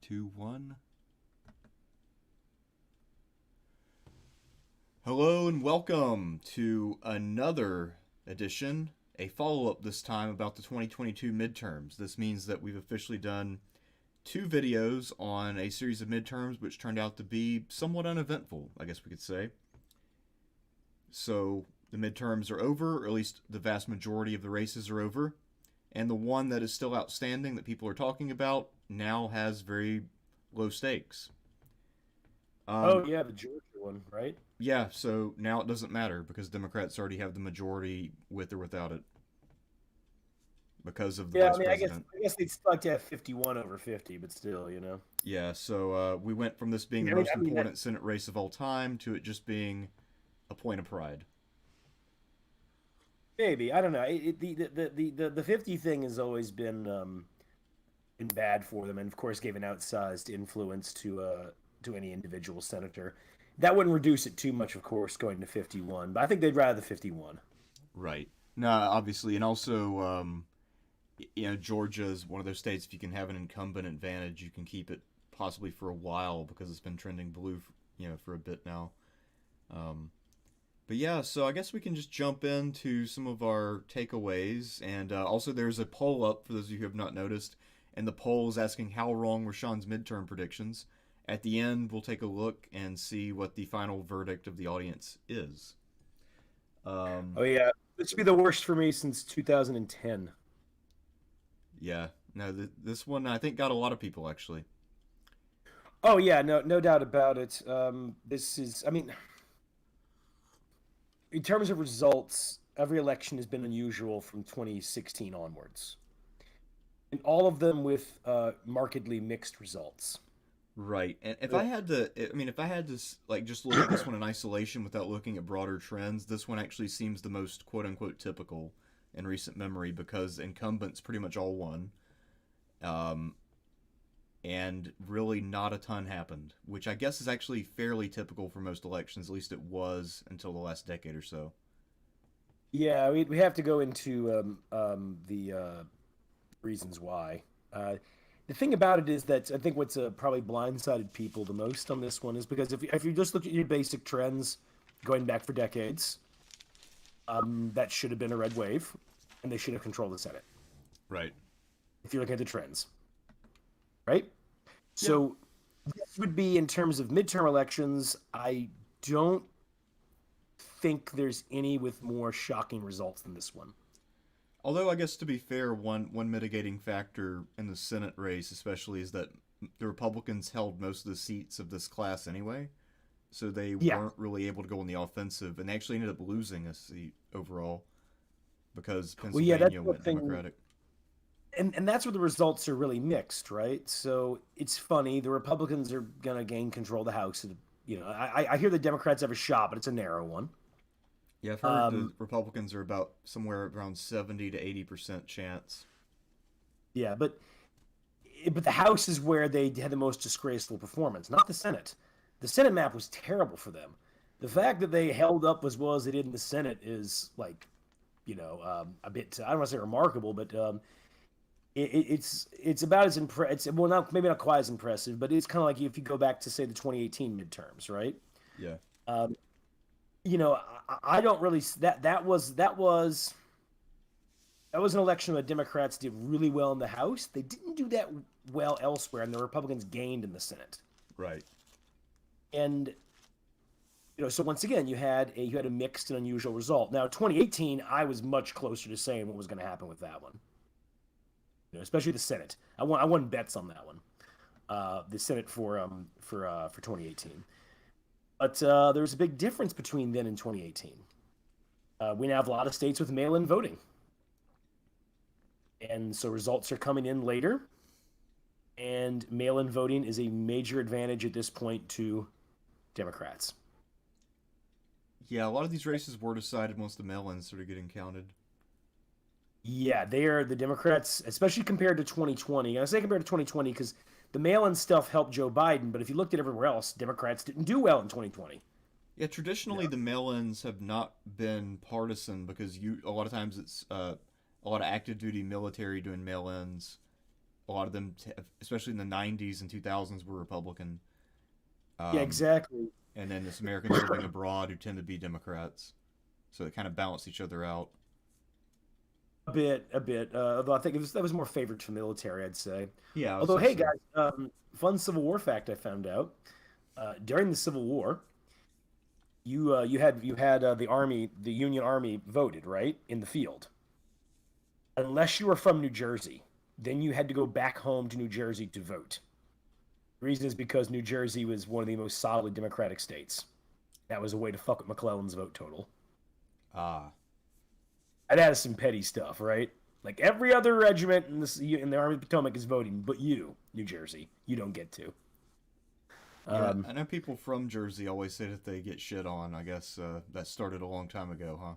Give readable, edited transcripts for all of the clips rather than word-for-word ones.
2, 1. Hello and welcome to another edition, a follow-up this time about the 2022 midterms. This means that we've officially done two videos on a series of midterms which turned out to be somewhat uneventful, I guess we could say. So the midterms are over, or at least the vast majority of the races are over, and the one that is still outstanding that people are talking about now has very low stakes. Oh yeah, the Georgia one, right? Yeah, so now it doesn't matter because Democrats already have the majority with or without it because of the Yeah, vice I guess president. I guess they'd still like to have 51 over 50, but still. Yeah, so we went from this being the I mean, most I mean, important Senate race of all time to it just being a point of pride. maybe I don't know. The 50 thing has always been bad for them, and of course gave an outsized influence to any individual senator. That wouldn't reduce it too much, of course, going to 51, but I think they'd rather the 51. Right. No, obviously, and also, Georgia is one of those states. If you can have an incumbent advantage, you can keep it possibly for a while because it's been trending blue, for a bit now. Um, But yeah, so I guess we can just jump into some of our takeaways. And also, there's a poll up for those of you who have not noticed. And the poll is asking how wrong were Sean's midterm predictions. At the end, we'll take a look and see what the final verdict of the audience is. Um, Oh yeah, this would be the worst for me since 2010. yeah, no, this one I think got a lot of people actually. Oh yeah, no doubt about it. This is, I mean, in terms of results, every election has been unusual from 2016 onwards, and all of them with markedly mixed results. Right, and if Uh, I had to, I mean, if I had to like just look at this one in isolation without looking at broader trends, this one actually seems the most quote unquote typical in recent memory because incumbents pretty much all won, um, and really not a ton happened, which I guess is actually fairly typical for most elections. At least it was until the last decade or so. Yeah, we have to go into the reasons why. The thing about it is that I think what's probably blindsided people the most on this one is because if you just look at your basic trends going back for decades, that should have been a red wave, and they should have controlled the Senate. Right. If you're looking at the trends, right? Yeah. So this would be in terms of midterm elections. I don't think there's any with more shocking results than this one. Although I guess to be fair, one mitigating factor in the Senate race, especially, is that the Republicans held most of the seats of this class anyway, so they Yeah. weren't really able to go on the offensive, and they actually ended up losing a seat overall because Well, yeah, that's Pennsylvania the went thing, Democratic. and that's where the results are really mixed, right? So it's funny. The Republicans are gonna gain control of the House. I hear the Democrats have a shot, but it's a narrow one. Yeah, I've heard the Um, Republicans are about somewhere around 70 to 80% chance. yeah, but the House is where they had the most disgraceful performance, not the Senate. The Senate map was terrible for them. The fact that they held up as well as they did in the Senate is like, a bit. I don't want to say remarkable, but it's about as impressive. Well, not maybe not quite as impressive, but it's kind of like if you go back to say the 2018 midterms, right? Yeah. Um, I don't really that was an election where Democrats did really well in the House. They didn't do that well elsewhere, and the Republicans gained in the Senate. Right. And so once again, you had a mixed and unusual result. Now, 2018, I was much closer to saying what was going to happen with that one. Especially the Senate. I won bets on that one. The Senate for 2018. But there's a big difference between then and 2018. We now have a lot of states with mail-in voting, and so results are coming in later. And mail-in voting is a major advantage at this point to Democrats. Yeah, a lot of these races were decided once the mail-ins started getting counted. Yeah, they are the Democrats, especially compared to 2020. And I say compared to 2020 because the mail-in stuff helped Joe Biden, but if you looked at everywhere else, Democrats didn't do well in 2020. Yeah, traditionally the mail-ins have not been partisan because a lot of times it's a lot of active duty military doing mail-ins, a lot of them, especially in the '90s and 2000s, were Republican. Yeah, Um, exactly. and then there's Americans living abroad who tend to be Democrats. So it kind of balanced each other out. A bit, a bit. Although I think that was more favored to the military, I'd say. Yeah, I would Although, say hey so. guys, fun Civil War fact I found out. During the Civil War, you had the army, the Union Army voted right in the field. Unless you were from New Jersey, then you had to go back home to New Jersey to vote. The reason is because New Jersey was one of the most solidly Democratic states. That was a way to fuck with McClellan's vote total. Ah, That has some petty stuff, right? Like every other regiment in the Army of the Potomac is voting, but you, New Jersey, you don't get to. yeah. Um, I know people from Jersey always say that they get shit on. I guess that started a long time ago, huh?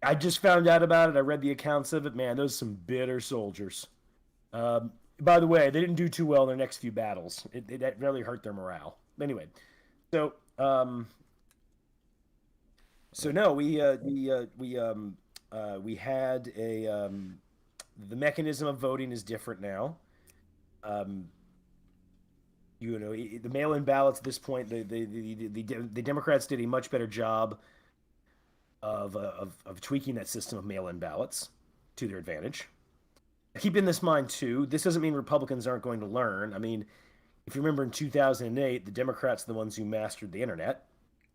I just found out about it. I read the accounts of it. Man, those are some bitter soldiers. By the way, they didn't do too well in their next few battles. It really hurt their morale. Anyway, so so no, we had a the mechanism of voting is different now. Um, the mail-in ballots at this point, the Democrats did a much better job of tweaking that system of mail-in ballots to their advantage. Keep in this mind too. This doesn't mean Republicans aren't going to learn. I mean, if you remember in 2008, the Democrats are the ones who mastered the internet,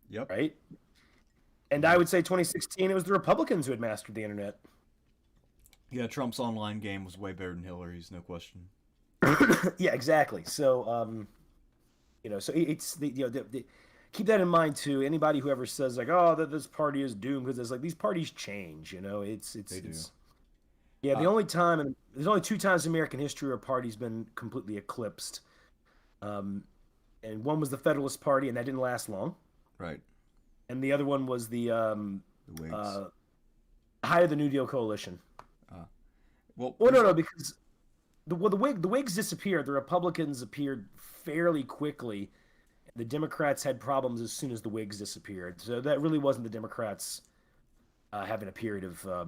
Yep. right? And I Yeah. would say 2016, it was the Republicans who had mastered the internet. Yeah. Trump's online game was way better than Hillary's, no question. Yeah, exactly. So, so it's keep that in mind too. Anybody who ever says like, "Oh, that this party is doomed," because it's like these parties change. They do. It's yeah. Uh, There's only two times in American history where a party's been completely eclipsed. Um, and one was the Federalist Party, and that didn't last long. right. And the other one was the The Whigs. uh, height of the New Deal coalition. Uh, well, Well, there's no, because the Whigs disappeared. The Republicans appeared fairly quickly. The Democrats had problems as soon as the Whigs disappeared. So that really wasn't the Democrats having a period of. I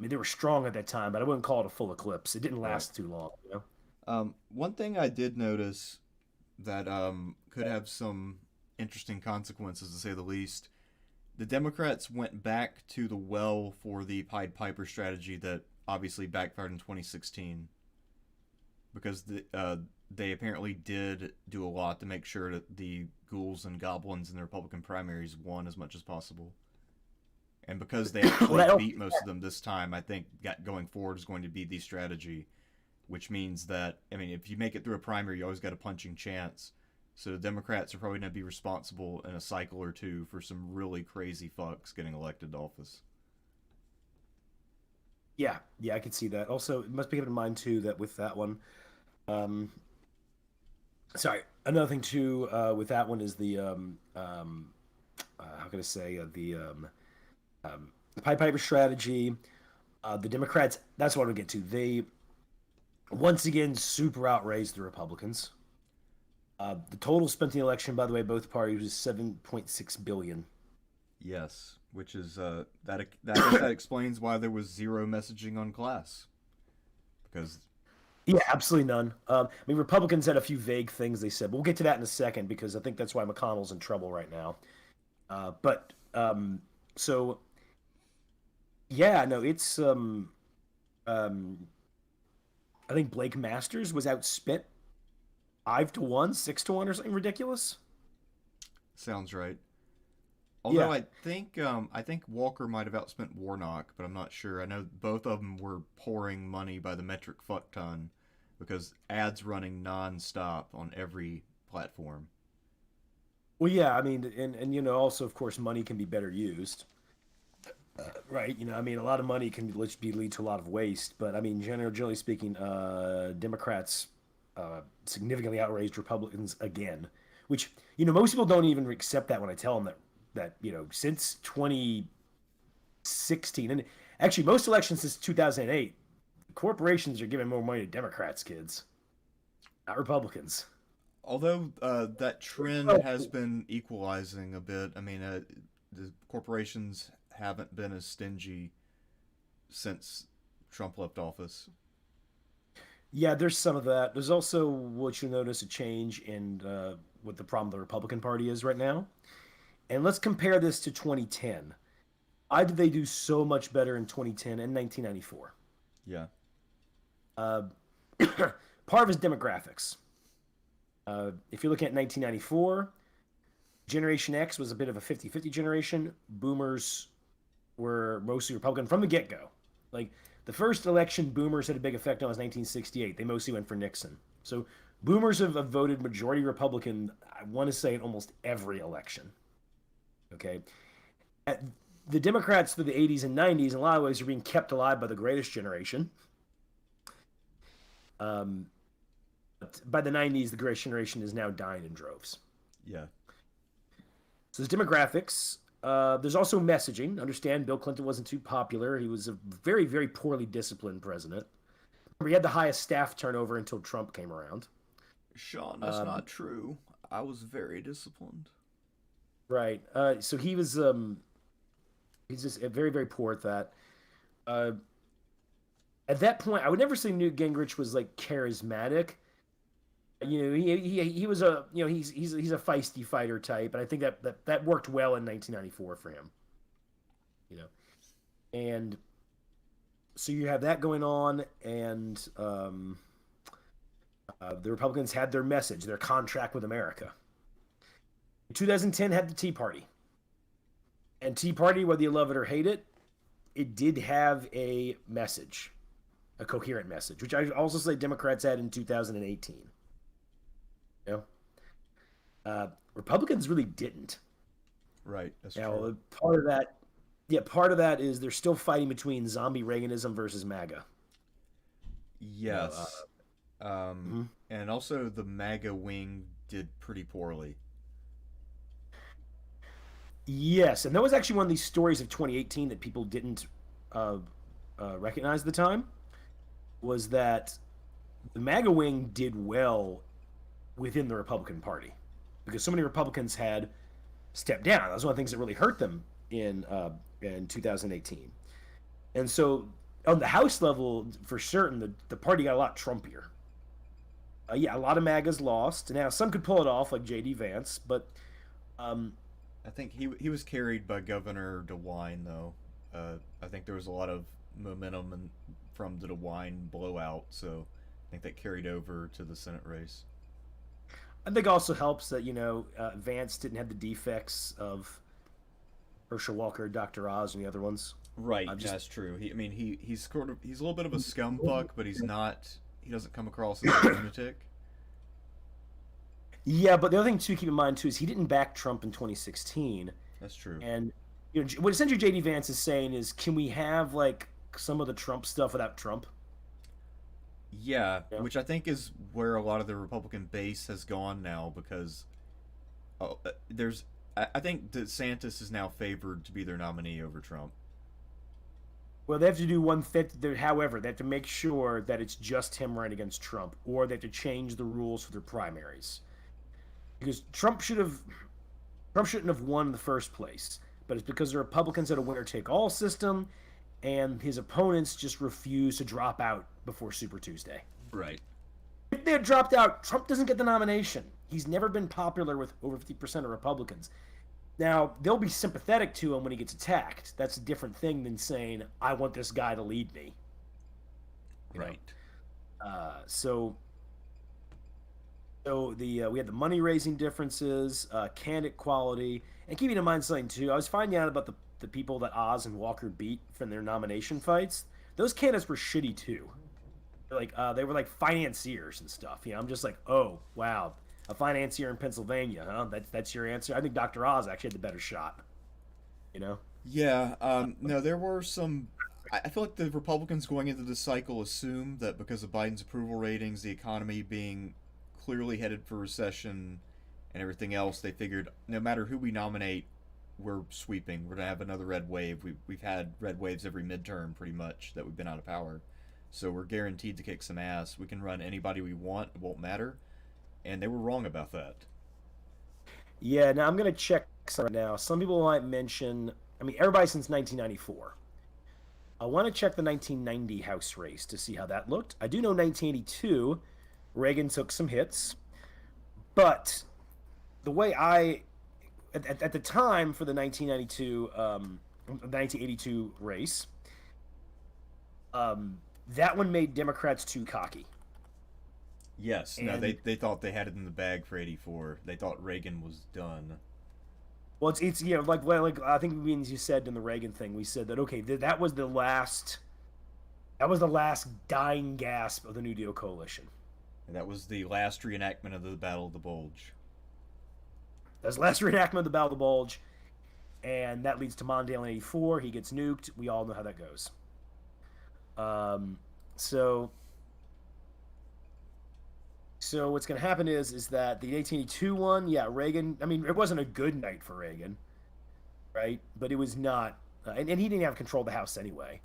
mean, they were strong at that time, but I wouldn't call it a full eclipse. It didn't right. last too long. One thing I did notice that could have some interesting consequences, to say the least. The Democrats went back to the well for the Pied Piper strategy that obviously backfired in 2016 because they apparently did do a lot to make sure that the ghouls and goblins in the Republican primaries won as much as possible. And because they Well, actually that, beat most of them this time, I think going forward is going to be the strategy, which means that, I mean, if you make it through a primary, you always got a punching chance. So the Democrats are probably going to be responsible in a cycle or two for some really crazy fucks getting elected to office. yeah, yeah, I could see that. Also, it must be kept in mind too that with that one, um, sorry, another thing too with that one is how can I say the Pied Piper strategy. The Democrats, that's what I'll get to. They once again super outraised the Republicans. The total spent in the election, by the way, both parties was 7.6 billion. Yes, which is that explains why there was zero messaging on class because Yeah, absolutely none. I mean, Republicans had a few vague things they said. But we'll get to that in a second because I think that's why McConnell's in trouble right now. But so yeah, no, it's um, I think Blake Masters was outspent 5-1, 6-1, or something ridiculous. sounds right. Yeah, Although I think Walker might have outspent Warnock, but I'm not sure. I know both of them were pouring money by the metric fuck ton because ads running non-stop on every platform. well, yeah, I mean, and also of course money can be better used, right? I mean, a lot of money can lead to a lot of waste, but I mean, generally speaking, Democrats significantly outraised Republicans again, which most people don't even accept that when I tell them that since 2016 and actually most elections since 2008, corporations are giving more money to Democrats, kids, not Republicans. Although that trend has been equalizing a bit. I mean, the corporations haven't been as stingy since Trump left office. Yeah, there's some of that. There's also what you'll notice a change in what the problem the Republican Party is right now. And let's compare this to 2010. Why did they do so much better in 2010 and 1994? Yeah. Uh, part of his demographics. If you're looking at 1994, Generation X was a bit of a 50-50 generation. Boomers were mostly Republican from the get-go. Like the first election boomers had a big effect on was 1968. They mostly went for Nixon. So boomers have voted majority Republican, I want to say, in almost every election. Okay. At, the Democrats through the 80s and 90s, in a lot of ways, are being kept alive by the greatest generation. But by the 90s, the greatest generation is now dying in droves. Yeah. So there's demographics. There's also messaging. Understand, Bill Clinton wasn't too popular. He was a very, very poorly disciplined president. Remember, he had the highest staff turnover until Trump came around. Sean, that's not true. I was very disciplined. Right. So he's just very, very poor at that. Uh, at that point, I would never say Newt Gingrich was like charismatic. You know, he was a he's a feisty fighter type, and I think that worked well in 1994 for him. You know, and so you have that going on, and the Republicans had their message, their contract with America. 2010 had the Tea Party, and Tea Party, whether you love it or hate it, it did have a message, a coherent message, which I also say Democrats had in 2018. You know, Republicans really didn't. Right. That's Now, true. part of that is they're still fighting between zombie Reaganism versus MAGA. You know, Yes. mhm. And also the MAGA wing did pretty poorly. Yes, and that was actually one of these stories of 2018 that people didn't uh, recognize at the time. Was that the MAGA wing did well within the Republican Party because so many Republicans had stepped down. That was one of the things that really hurt them in 2018. And so on the House level, for certain, the party got a lot Trumpier. Yeah, a lot of MAGAs lost. Now some could pull it off, like J.D. Vance, but um, I think he was carried by Governor DeWine though. I think there was a lot of momentum from the DeWine blowout, so I think that carried over to the Senate race. I think also helps that Vance didn't have the defects of Herschel Walker, Dr. Oz, and the other ones. Right, I'm just that's true. I mean, he's a little bit of a scumfuck, but he's not. He doesn't come across as a lunatic. Yeah, but the other thing to keep in mind too is he didn't back Trump in 2016, That's true. and what essentially JD Vance is saying is, can we have like some of the Trump stuff without Trump? Yeah, Yeah. which I think is where a lot of the Republican base has gone now because there's. I think DeSantis is now favored to be their nominee over Trump. Well, they have to do one thing. However, they have to make sure that it's just him running against Trump, or they have to change the rules for their primaries because Trump shouldn't have won in the first place, but it's because the Republicans had a winner take all system, and his opponents just refused to drop out before Super Tuesday. Right. If they had dropped out, Trump doesn't get the nomination. He's never been popular with over 50% of Republicans. Now, they'll be sympathetic to him when he gets attacked. That's a different thing than saying, I want this guy to lead me. You know? Right. So we had the money raising differences, candidate quality, and keeping in mind something too. I was finding out about the people that Oz and Walker beat from their nomination fights. Those candidates were shitty too. They were like financiers and stuff. I'm just like, oh wow, a financier in Pennsylvania, huh? That's your answer. I think Dr. Oz actually had the better shot. You know. Yeah. No, there were some. I feel like the Republicans going into this cycle assume that because of Biden's approval ratings, the economy being clearly headed for recession, and everything else, they figured no matter who we nominate, we're sweeping. We're gonna have another red wave. We've had red waves every midterm pretty much that we've been out of power, so we're guaranteed to kick some ass. We can run anybody we want. It won't matter, and they were wrong about that. Yeah. Now I'm gonna check some right now. Some people might mention. I mean, everybody since 1994. I want to check the 1990 House race to see how that looked. I do know 1982, Reagan took some hits, but the way at the time for the 1982 race, that one made Democrats too cocky. Yes, no, And they thought they had it in the bag for '84. They thought Reagan was done. well, it's like I think as you said in the Reagan thing, we said that okay, that was the last dying gasp of the New Deal coalition. And that was the last reenactment of the Battle of the Bulge. That's the last reenactment of the Battle of the Bulge, and that leads to Mondale in '84. He gets nuked. We all know how that goes. So what's going to happen is that the 1882 one, yeah, Reagan. I mean, it wasn't a good night for Reagan, right? But it was not, and he didn't have control of the House anyway.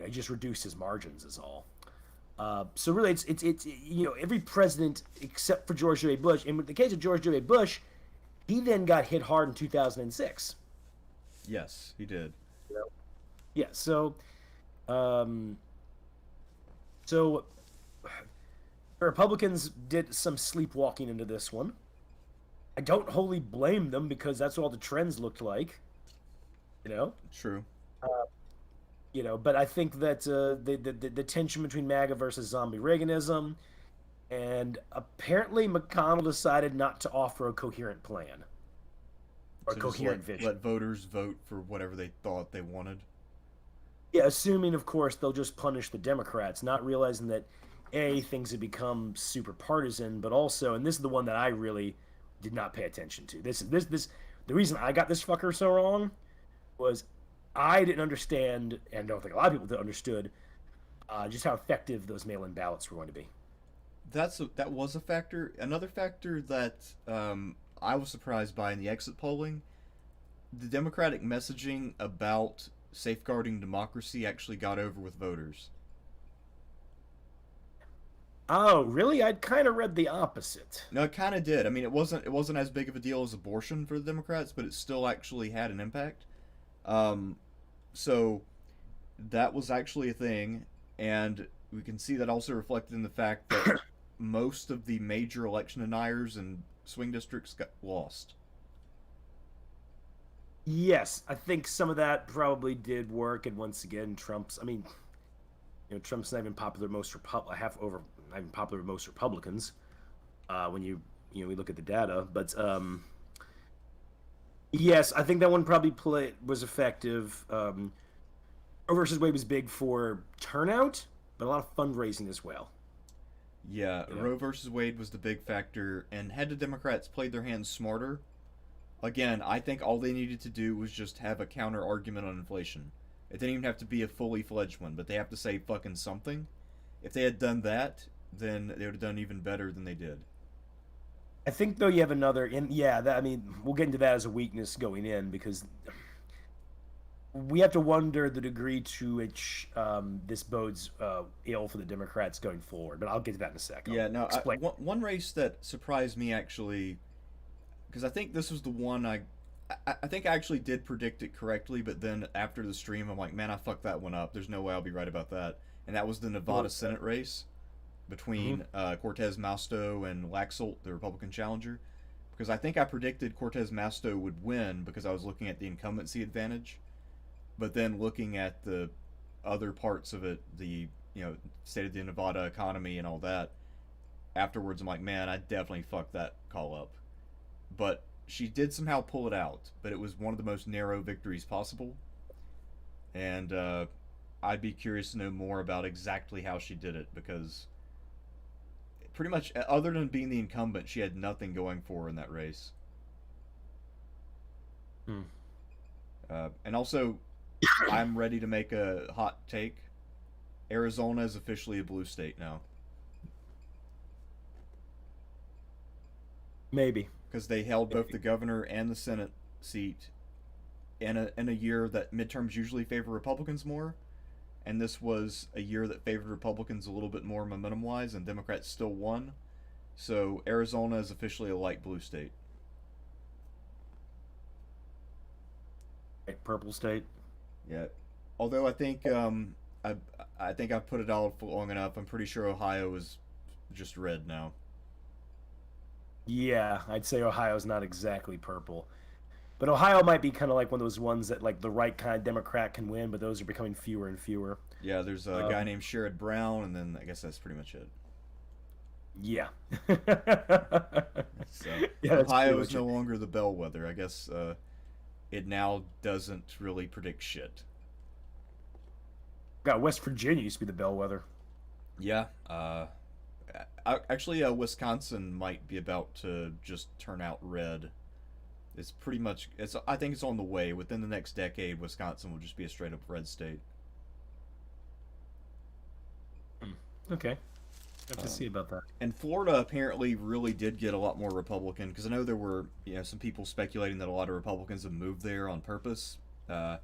He just reduced his margins, is all. So really, it's every president except for George W. Bush. In the case of George W. Bush, he then got hit hard in 2006. Yes, he did. You know? Yeah. Um, so the Republicans did some sleepwalking into this one. I don't wholly blame them because that's what all the trends looked like. You know. True. But I think that the tension between MAGA versus zombie Reaganism, and apparently McConnell decided not to offer a coherent plan or So coherent just vision. let voters vote for whatever they thought they wanted. Yeah, assuming of course they'll just punish the Democrats, not realizing that things have become super partisan, but also, and this is the one that I really did not pay attention to. This the reason I got this fucker so wrong was I didn't understand, and I don't think a lot of people understood, just how effective those mail-in ballots were going to be. That was a factor. Another factor that I was surprised by in the exit polling, the Democratic messaging about safeguarding democracy actually got over with voters. Oh, really? I'd kind of read the opposite. No, it kind of did. I mean, it wasn't as big of a deal as abortion for the Democrats, but it still actually had an impact. Um, so that was actually a thing, and we can see that also reflected in the fact that most of the major election deniers and swing districts got lost. Yes, I think some of that probably did work, and once again, Trump's. I mean, Trump's not even popular most not even popular with most Republicans. When we look at the data, but yes, I think that one probably was effective. Roe versus Wade was big for turnout, but a lot of fundraising as well. Yeah, You know? Roe versus Wade was the big factor, and had the Democrats played their hands smarter, again, I think all they needed to do was just have a counter argument on inflation. It didn't even have to be a fully fledged one, but they have to say fucking something. If they had done that, then they would have done even better than they did. I think though you have another, and yeah, I mean, we'll get into that as a weakness going in because we have to wonder the degree to which this bodes ill for the Democrats going forward. But I'll get to that in a sec. I'll Yeah, no, explain. one race that surprised me actually, because I think this was the one I think I actually did predict it correctly, but then after the stream, I'm like, man, I fucked that one up. There's no way I'll be right about that. And that was the Nevada Senate race between Cortez-Masto and Laxalt, the Republican challenger. Because I think I predicted Cortez-Masto would win because I was looking at the incumbency advantage. But then looking at the other parts of it, the state of the Nevada economy and all that, afterwards I'm like, man, I definitely fucked that call up. But she did somehow pull it out, but it was one of the most narrow victories possible. And I'd be curious to know more about exactly how she did it because pretty much, other than being the incumbent, she had nothing going for her in that race. Hmm. And also, I'm ready to make a hot take. Arizona is officially a blue state now Maybe. because they held both the governor and the Senate seat in a year that midterms usually favor Republicans more, and this was a year that favored Republicans a little bit more momentum wise, and Democrats still won. So Arizona is officially a light blue state. Purple state. Yeah, Although I I think I've put it out for long enough. I'm pretty sure Ohio is just red now. Yeah, I'd say Ohio's not exactly purple. But Ohio might be kind of like one of those ones that like the right kind of Democrat can win, but those are becoming fewer and fewer. Yeah, there's a guy Um, named Sherrod Brown, and then I guess that's pretty much it. yeah. So Yeah, that's pretty Ohio is much no it. longer the bellwether. I guess it now doesn't really predict shit. God, West Virginia used to be the bellwether. Yeah. Actually, Wisconsin might be about to just turn out red. It's pretty much. It's. I think it's on the way. Within the next decade, Wisconsin will just be a straight up red state. Hmm. Okay. Have to see Um, about that. and Florida apparently really did get a lot more Republican because I know there were some people speculating that a lot of Republicans have moved there on purpose. Uh,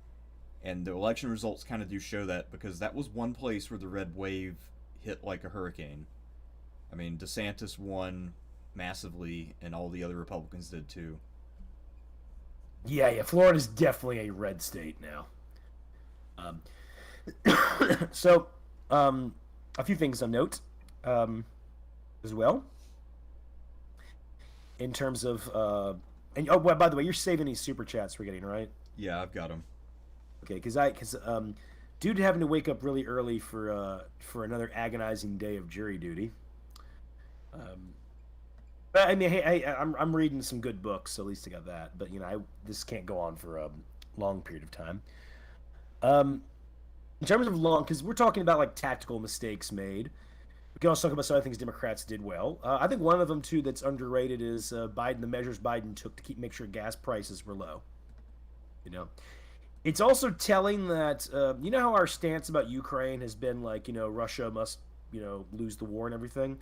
and the election results kind of do show that because that was one place where the red wave hit like a hurricane. I mean, DeSantis won massively, and all the other Republicans did too. Yeah, yeah. Florida's definitely a red state now. Um, so, um, a few things of note um, as well in terms of. And oh, well, by the way, you're saving these super chats we're getting, right? Yeah, I've got them. Okay, because dude having to wake up really early for another agonizing day of jury duty. Um, but I mean, hey, I'm reading some good books, so at least I got that. But this can't go on for a long period of time. Um, in terms of long, because we're talking about like tactical mistakes made. We can also talk about some other things Democrats did well. I think one of them too that's underrated is Biden. The measures Biden took to make sure gas prices were low. You know, it's also telling that you know how our stance about Ukraine has been like Russia must lose the war and everything.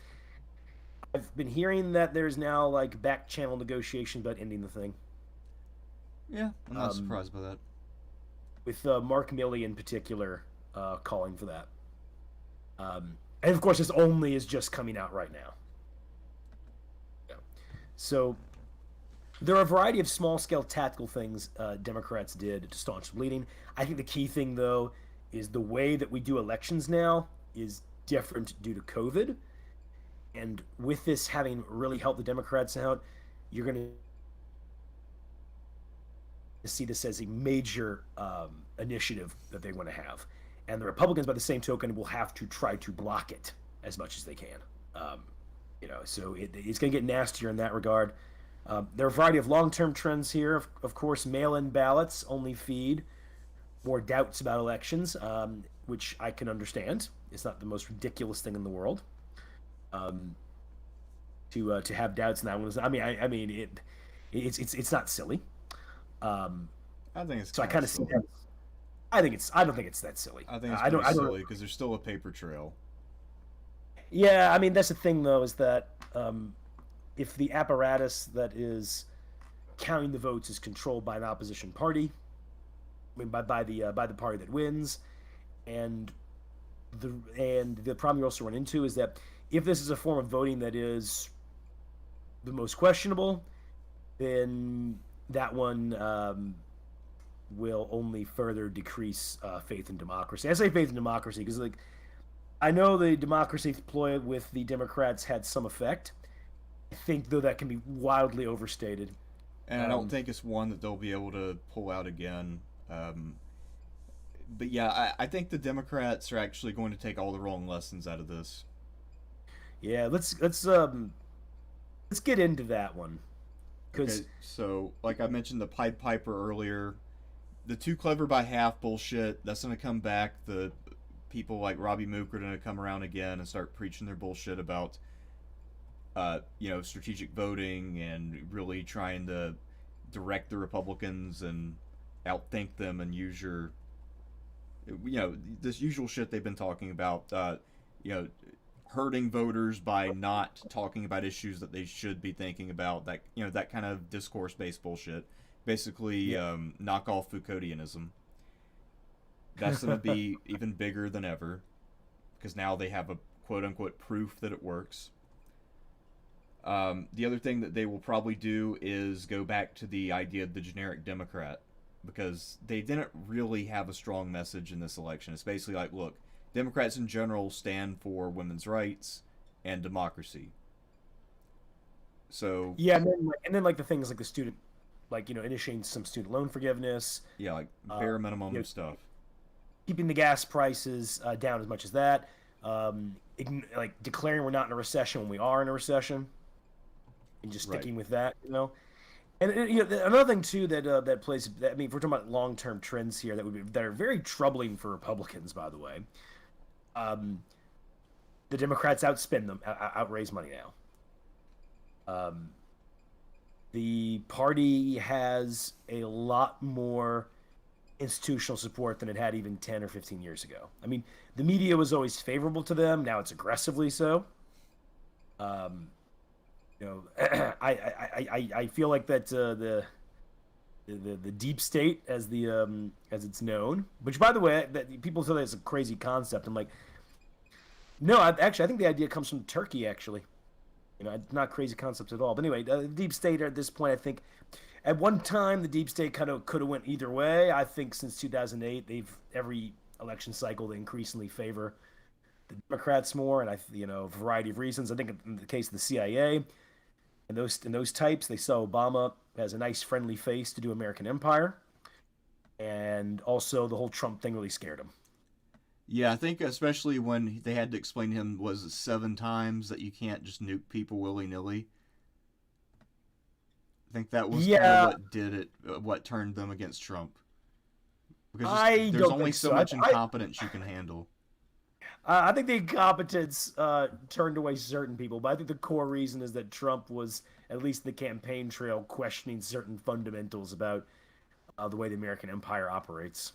I've been hearing that there's now like back channel negotiations about ending the thing. Yeah, I'm not Um, surprised by that. with Mark Milley in particular calling for that. And of course, this only is just coming out right now. Yeah. So there are a variety of small scale tactical things Democrats did to staunch bleeding. I think the key thing, though, is the way that we do elections now is different due to COVID. And with this having really helped the Democrats out, you're going to see this as a major initiative that they want to have. And the Republicans, by the same token, will have to try to block it as much as they can. Um, so it's going to get nastier in that regard. There are a variety of long-term trends here. Of course, mail-in ballots only feed more doubts about elections, which I can understand. It's not the most ridiculous thing in the world um, to have doubts in that one. I mean it's not silly. Um, I think it's so I kind of kind of see silly. that. I don't think it's that silly. I think it's I pretty don't. I don't. silly because there's still a paper trail. Yeah, I mean that's the thing though is that if the apparatus that is counting the votes is controlled by an opposition party, I mean by the party that wins, and the problem you also run into is that if this is a form of voting that is the most questionable, then that one will only further decrease faith in democracy. I say faith in democracy because like I know the democracy ploy with the Democrats had some effect. I think though that can be wildly overstated. And I don't Um, think it's one that they'll be able to pull out again. But yeah, I think the Democrats are actually going to take all the wrong lessons out of this. yeah, let's get into that one because Okay, so like I mentioned the Pied Piper earlier, the too clever by half bullshit, that's going to come back. The people like Robbie Mook are going to come around again and start preaching their bullshit about strategic voting and really trying to direct the Republicans and outthink them and use this usual shit they've been talking about. You know, hurting voters by not talking about issues that they should be thinking about. That kind of discourse based bullshit. Basically, yeah, knock off Foucauldianism. That's going to be even bigger than ever because now they have a quote unquote proof that it works. The other thing that they will probably do is go back to the idea of the generic Democrat. because they didn't really have a strong message in this election. It's basically like, look, Democrats in general stand for women's rights and democracy. So Yeah, and then like the things like the student, like initiating some student loan forgiveness, yeah, like uh, bare you minimum know, stuff. keeping the gas prices down as much as that, like declaring we're not in a recession when we are in a recession, and just Right. sticking with that. And another thing too that plays. I mean, if we're talking about long-term trends here, that are very troubling for Republicans, by the way. Um, the Democrats outspend them, outraise money now. Um, the party has a lot more institutional support than it had even 10 or 15 years ago. I mean, the media was always favorable to them. Now it's aggressively so. Um, I feel like that the deep state, as it's known, which by the way, that people say that's a crazy concept. I'm like, no, I think the idea comes from Turkey. Actually, it's not crazy concepts at all. But anyway, the deep state at this point, I think, at one time the deep state kind of could have went either way. I think since 2008, they've every election cycle they increasingly favor the Democrats more, and a variety of reasons. I think in the case of the CIA and those types, they saw Obama as a nice friendly face to do American empire, and also the whole Trump thing really scared him. Yeah, I think especially when they had to explain to him was it 7 times that you can't just nuke people willy nilly. I think that was kind of Yeah, what did it, what turned them against Trump. Because just I there's don't only think so so. much incompetence you can handle. I think the incompetence turned away certain people, but I think the core reason is that Trump was, at least the campaign trail, questioning certain fundamentals about the way the American empire operates.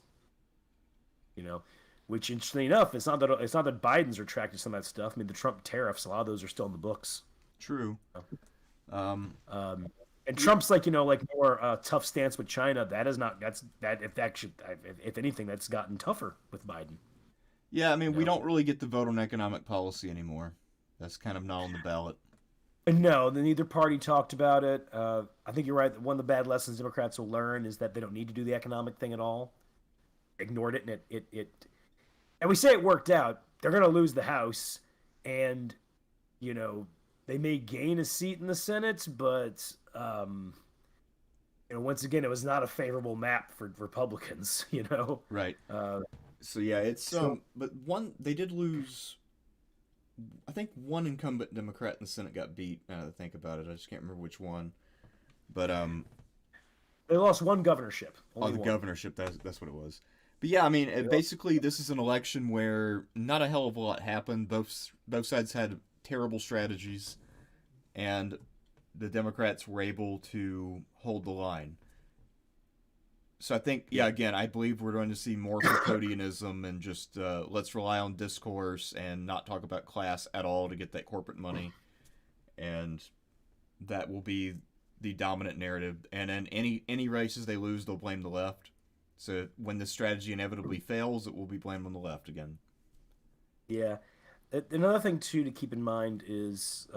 You know, which interestingly enough, it's not that Biden's retracted some of that stuff. I mean, the Trump tariffs, a lot of those are still in the books. True. Um, Um, and y- Trump's like more tough stance with China. That is not that's that if that should if anything that's gotten tougher with Biden. yeah, I mean, You we know. don't really get the vote on economic policy anymore. That's kind of not on the ballot. And no, neither party talked about it. I think you're right. One of the bad lessons Democrats will learn is that they don't need to do the economic thing at all. Ignored it, and and we say it worked out. They're going to lose the House, and you know they may gain a seat in the Senate, but once again, it was not a favorable map for Republicans. Right. Uh, So yeah, it's so but one they did lose. I think one incumbent Democrat in the Senate got beat. Now that I think about it, I just can't remember which one. But they lost one governorship, oh, only the one. governorship. That's what it was. But yeah, I mean, basically, this is an election where not a hell of a lot happened. Both sides had terrible strategies, and the Democrats were able to hold the line. So I think, yeah, Yeah, again, I believe we're going to see more Foucauldianism and just let's rely on discourse and not talk about class at all to get that corporate money, and that will be the dominant narrative. And in any races they lose, they'll blame the left. So when this strategy inevitably fails, it will be blamed on the left again. yeah. Another thing too to keep in mind is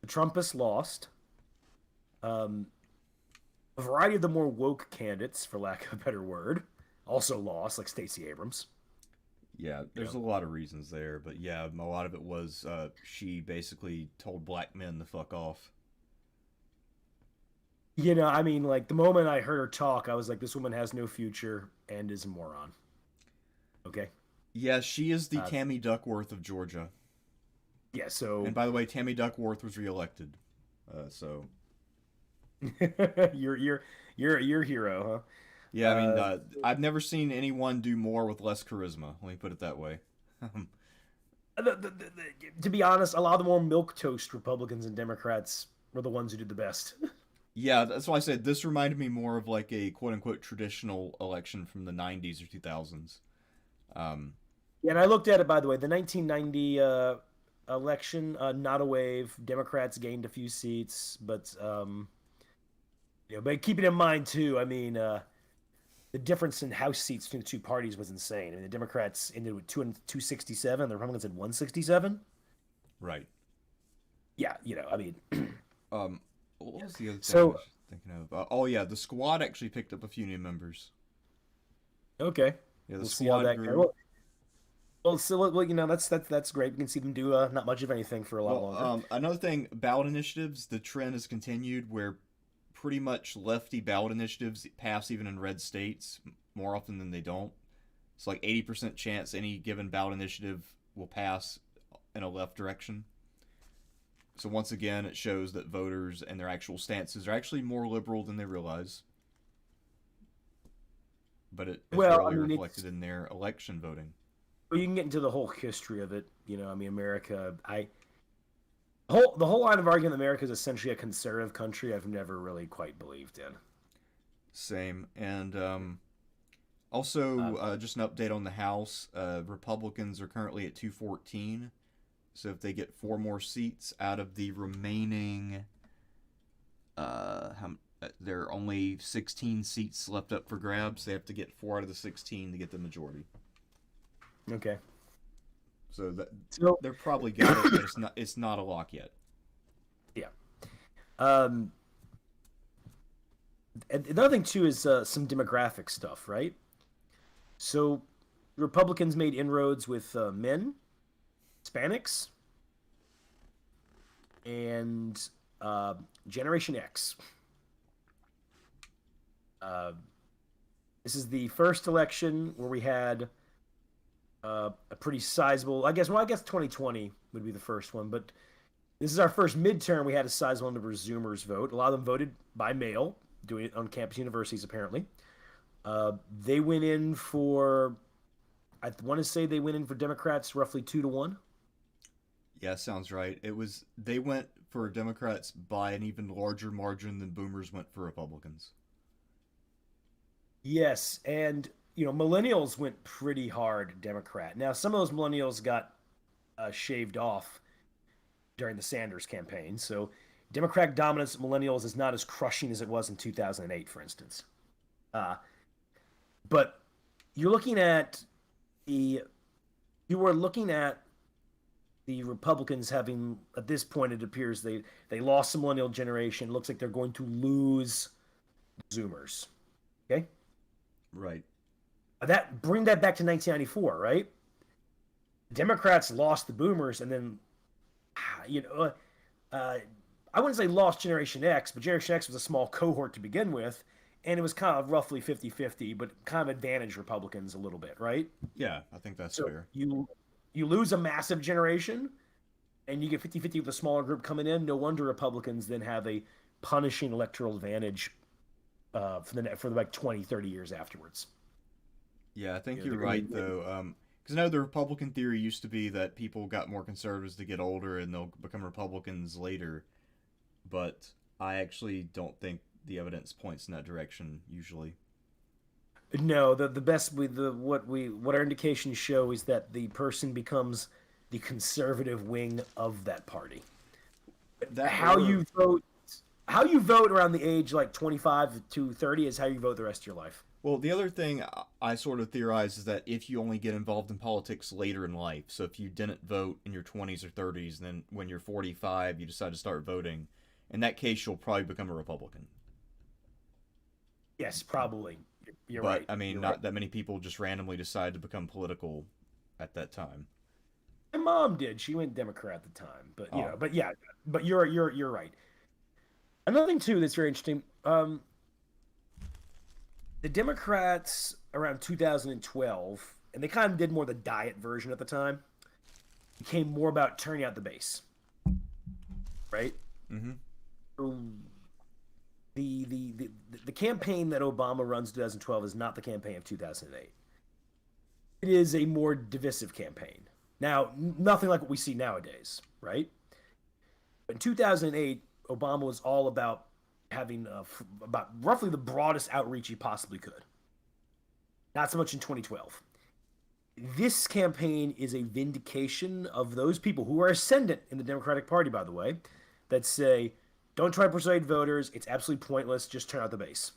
the Trumpists lost. Um, a variety of the more woke candidates, for lack of a better word, also lost, like Stacey Abrams. Yeah, You there's know, a lot of reasons there, but yeah, a lot of it was she basically told black men to fuck off. I mean, like the moment I heard her talk, I was like, this woman has no future and is a moron. Okay. Yeah, she is the Uh, Tammy Duckworth of Georgia. yeah. And So by the way, Tammy Duckworth was reelected. So you're a hero, huh? yeah, I mean, I've never seen anyone do more with less charisma. Let me put it that way. To be honest, a lot of the more milk toast Republicans and Democrats were the ones who did the best. Yeah, that's why I said this reminded me more of like a quote unquote traditional election from the '90s or 2000s. Um, Yeah, and I looked at it, by the way. The 1990 election, not a wave. Democrats gained a few seats, but keeping in mind too, I mean, the difference in House seats between the two parties was insane. I mean, the Democrats ended with 267, the Republicans had 167. right. Yeah, I mean, Um, what was the other thing I so was thinking of. Oh yeah, the squad actually picked up a few new members. Okay, Yeah, the we'll see how squad that goes. grew. Well, so well, that's great. We can see them do not much of anything for a lot Well, longer. another thing, ballot initiatives, the trend has continued where pretty much lefty ballot initiatives pass even in red states more often than they don't. It's like 80% chance any given ballot initiative will pass in a left direction. So once again, it shows that voters and their actual stances are actually more liberal than they realize. But it's Well, I rarely mean, reflected it's in their election voting. well, you can get into the whole history of it. I mean, America. The whole line of argument that America is essentially a conservative country. I've never really quite believed in. Same. And Uh, also, just an update on the House. Republicans are currently at 214. So if they get four more seats out of the remaining, there are only 16 seats left up for grabs. They have to get four out of the 16 to get the majority. okay. So that So they're probably got it, but it's not a lock yet. yeah. Um, and another thing too is some demographic stuff, right? So Republicans made inroads with men, Hispanics, and Generation X. Uh, this is the first election where we had a pretty sizable. I guess 2020 would be the first one, but this is our first midterm. We had a sizable number of Zoomers vote. A lot of them voted by mail, doing it on campus universities apparently. They went in for. I want to say they went in for Democrats roughly 2-1. Yeah, sounds right. They went for Democrats by an even larger margin than Boomers went for Republicans. Yes, and millennials went pretty hard Democrat. Now some of those millennials got shaved off during the Sanders campaign, so Democratic dominance of millennials is not as crushing as it was in 2008, for instance. Uh, but you're looking at the you were looking at the Republicans having at this point it appears they lost the millennial generation. It looks like they're going to lose Zoomers. Okay, Right. that bring that back to 1994, right? Democrats lost the Boomers, and then you know, I wouldn't say lost Generation X, but Generation X was a small cohort to begin with, and it was kind of roughly 50-50, but kind of advantaged Republicans a little bit, right? Yeah, I think that's So fair. you lose a massive generation, and you get 50-50 with a smaller group coming in. No wonder Republicans then have a punishing electoral advantage for like 20-30 years afterwards. Yeah, I think They're you're going right to win. though. Because I know the Republican theory used to be that people got more conservatives to get older and they'll become Republicans later, but I actually don't think the evidence points in that direction usually. No, the best we the what our indications show is that the person becomes the conservative wing of that party. That How or you vote, how you vote around the age like 25 to 30 is how you vote the rest of your life. Well, the other thing I sort of theorize is that if you only get involved in politics later in life, so if you didn't vote in your 20s or 30s, and then when you're 45, you decide to start voting, in that case, you'll probably become a Republican. Yes, probably. You're But, right. I mean, You're right. not that many people just randomly decide to become political at that time. My mom did. She went Democrat at the time, but Oh, but yeah, but you're right. Another thing too that's very interesting. The Democrats around 2012, and they kind of did more the diet version at the time, became more about turning out the base, right? mm-hmm. So the campaign that Obama runs in 2012 is not the campaign of 2008. It is a more divisive campaign. Now, nothing like what we see nowadays, right? But in 2008, Obama was all about having about roughly the broadest outreach he possibly could. Not so much in 2012. This campaign is a vindication of those people who are ascendant in the Democratic Party, by the way, that say, don't try to persuade voters. It's absolutely pointless. Just turn out the base.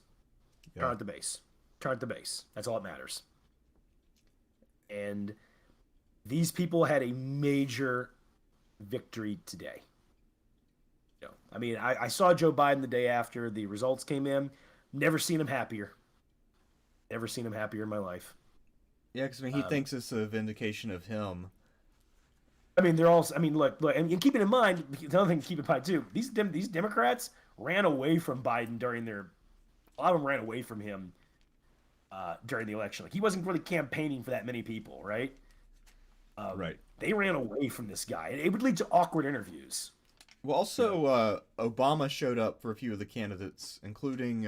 Turn Yeah. out the base. Turn out the base. That's all that matters. And these people had a major victory today. I mean, I saw Joe Biden the day after the results came in. Never seen him happier. Never seen him happier in my life. Yeah, because I mean, he Um, thinks it's a vindication of him. I mean, they're all. I mean, look, and keeping in mind, the other thing to keep in mind too, these Democrats ran away from Biden during their. A lot of them ran away from him during the election. Like he wasn't really campaigning for that many people, right? Right. They ran away from this guy. It would lead to awkward interviews. Well, You know. also, Obama showed up for a few of the candidates, including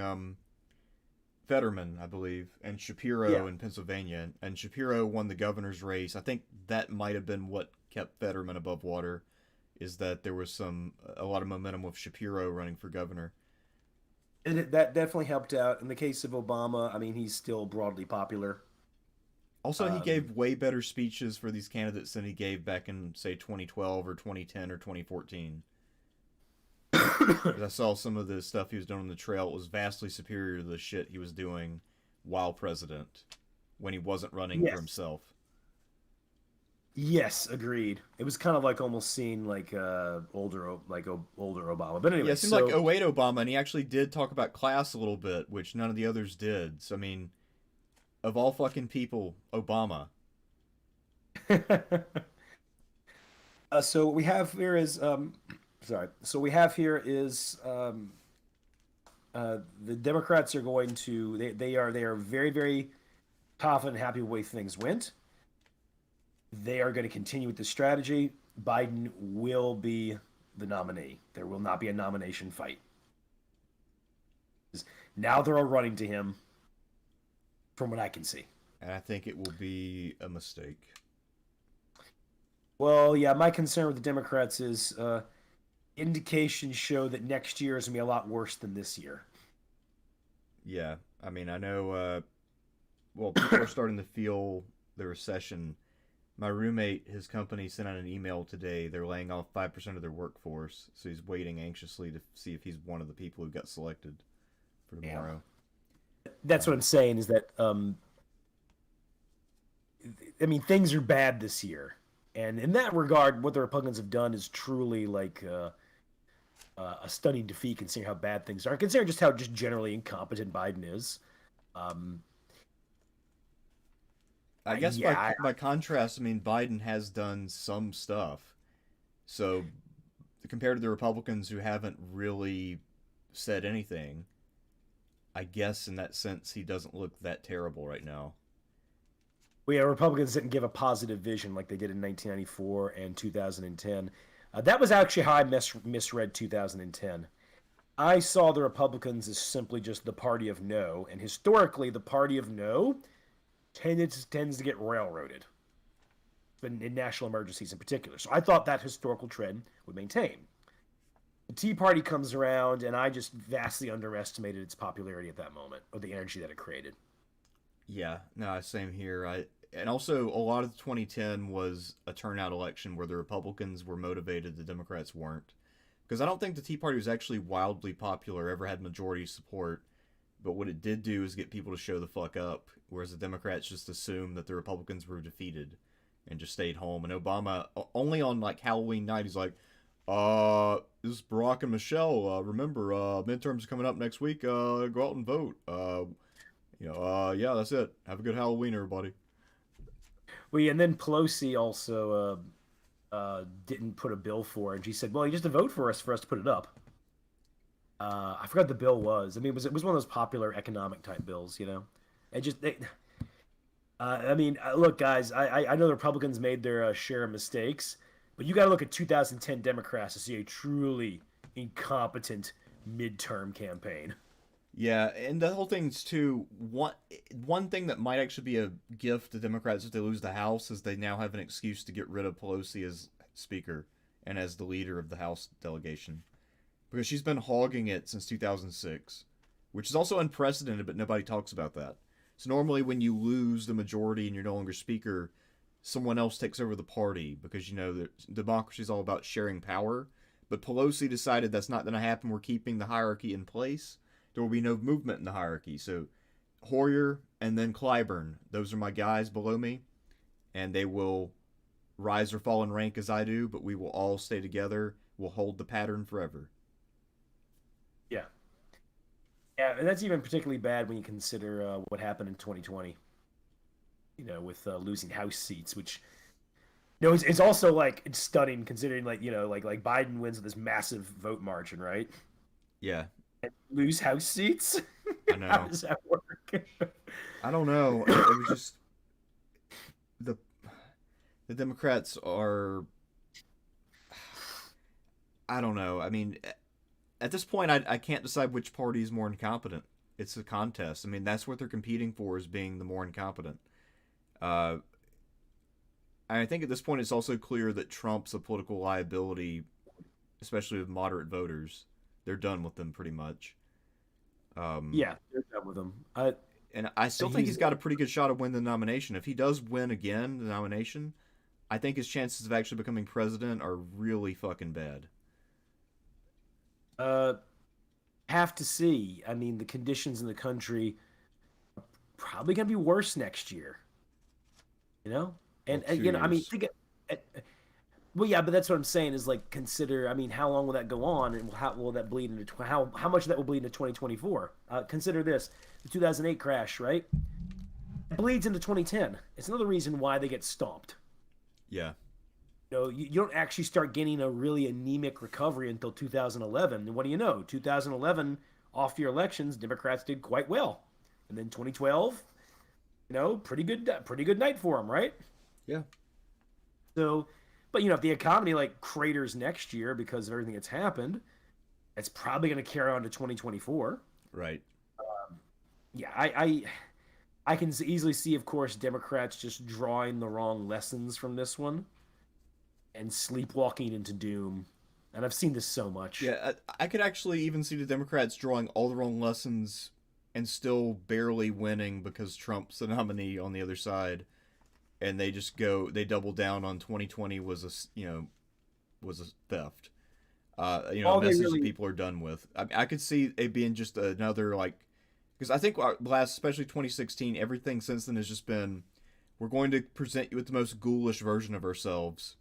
Fetterman, I believe, and Yeah. Shapiro in Pennsylvania. And Shapiro won the governor's race. I think that might have been what kept Fetterman above water, is that there was a lot of momentum with Shapiro running for governor. And that definitely helped out. In the case of Obama, I mean, he's still broadly popular. Also, he gave Um, way better speeches for these candidates than he gave back in, say, 2012 or 2010 or 2014. Because I saw some of the stuff he was doing on the trail. It was vastly superior to the shit he was doing while president, when he wasn't running for yes. himself. Yes, agreed. It was kind of like almost seeing like older Obama. But Yeah, anyway, it seemed like so '08 Obama, and he actually did talk about class a little bit, which none of the others did. So, I mean, of all fucking people, Obama. so what we have here is sorry. So we have here is the Democrats are going to they are very confident and happy with the way things went. They are going to continue with the strategy. Biden will be the nominee. There will not be a nomination fight. Now they're all running to him, from what I can see. And I think it will be a mistake. Well, yeah, my concern with the Democrats is indications show that next year is going to be a lot worse than this year. Yeah, I mean, I know, well, people are starting to feel the recession. My roommate, his company sent out an email today. They're laying off 5% of their workforce, so he's waiting anxiously to see if he's one of the people who got selected for Yeah. tomorrow. That's what Um, I'm saying is that, I mean, things are bad this year. And in that regard, what the Republicans have done is truly like a stunning defeat, considering how bad things are, considering just how just generally incompetent Biden is. Um, I guess yeah, by contrast, I mean Biden has done some stuff. So compared to the Republicans who haven't really said anything, I guess in that sense he doesn't look that terrible right now. well, yeah, Republicans didn't give a positive vision like they did in 1994 and 2010. That was actually how I misread 2010. I saw the Republicans as simply just the party of no, and historically, the party of no tends to get railroaded in national emergencies in particular. So I thought that historical trend would maintain. The Tea Party comes around, and I just vastly underestimated its popularity at that moment, or the energy that it created. Yeah, no, same here. I and also a lot of 2010 was a turnout election where the Republicans were motivated, the Democrats weren't. Because I don't think the Tea Party was actually wildly popular, ever had majority support. But what it did do is get people to show the fuck up, whereas the Democrats just assumed that the Republicans were defeated and just stayed home. And Obama, only on like Halloween night, he's like, this is Barack and Michelle. Remember, midterms are coming up next week. Go out and vote. Yeah, that's it. Have a good Halloween, everybody. Well, yeah, and then Pelosi also didn't put a bill for it, and she said, "Well, you just have to vote for us to put it up." I forgot the bill was. I mean, it was one of those popular economic type bills, you know. It just they, I mean, look, guys, I know the Republicans made their share of mistakes, but you got to look at 2010 Democrats to see a truly incompetent midterm campaign. Yeah, and the whole thing's too one thing that might actually be a gift to Democrats if they lose the House is they now have an excuse to get rid of Pelosi as Speaker and as the leader of the House delegation because she's been hogging it since 2006, which is also unprecedented, but nobody talks about that. So normally when you lose the majority and you're no longer Speaker, someone else takes over the party because democracy is all about sharing power. But Pelosi decided that's not going to happen. We're keeping the hierarchy in place. There will be no movement in the hierarchy. So Hoyer and then Clyburn, those are my guys below me, and they will rise or fall in rank as I do, but we will all stay together. We'll hold the pattern forever. Yeah, and that's even particularly bad when you consider what happened in 2020. With losing House seats, which it's also like it's stunning considering like Biden wins with this massive vote margin, right? Yeah, And lose House seats. I How know. does that work? I don't know. It was just the the Democrats are. I don't know. I mean, at this point, I can't decide which party is more incompetent. It's a contest. I mean, that's what they're competing for, is being the more incompetent. Uh, I think at this point, it's also clear that Trump's a political liability, especially with moderate voters. They're done with them pretty much. Um, Yeah, they're done with him. and I still think He's he's got a pretty good shot of winning the nomination. If he does win again the nomination, I think his chances of actually becoming president are really fucking bad. uh have to see. I mean, the conditions in the country probably gonna be worse next year. You know, Well, and I mean, 2 years. think. Well, yeah, but that's what I'm saying is like consider. I mean, how long will that go on, and how will that bleed into how much of that will bleed into 2024? Consider this: the 2008 crash, right? It bleeds into 2010. It's another reason why they get stomped. Yeah. You don't actually start getting a really anemic recovery until 2011. And what do you know? 2011, off year elections, Democrats did quite well, and then 2012, pretty good night for them, right? Yeah. So, but if the economy like craters next year because of everything that's happened, it's probably going to carry on to 2024. Right. Yeah, I can easily see, of course, Democrats just drawing the wrong lessons from this one and sleepwalking into doom. And I've seen this so much. Yeah, I could actually even see the Democrats drawing all the wrong lessons and still barely winning because Trump's the nominee on the other side, and they double down on 2020 was was a theft. A All they message that really, people are done with. I could see it being just another like, because I think last, especially 2016, everything since then has just been, we're going to present you with the most ghoulish version of ourselves.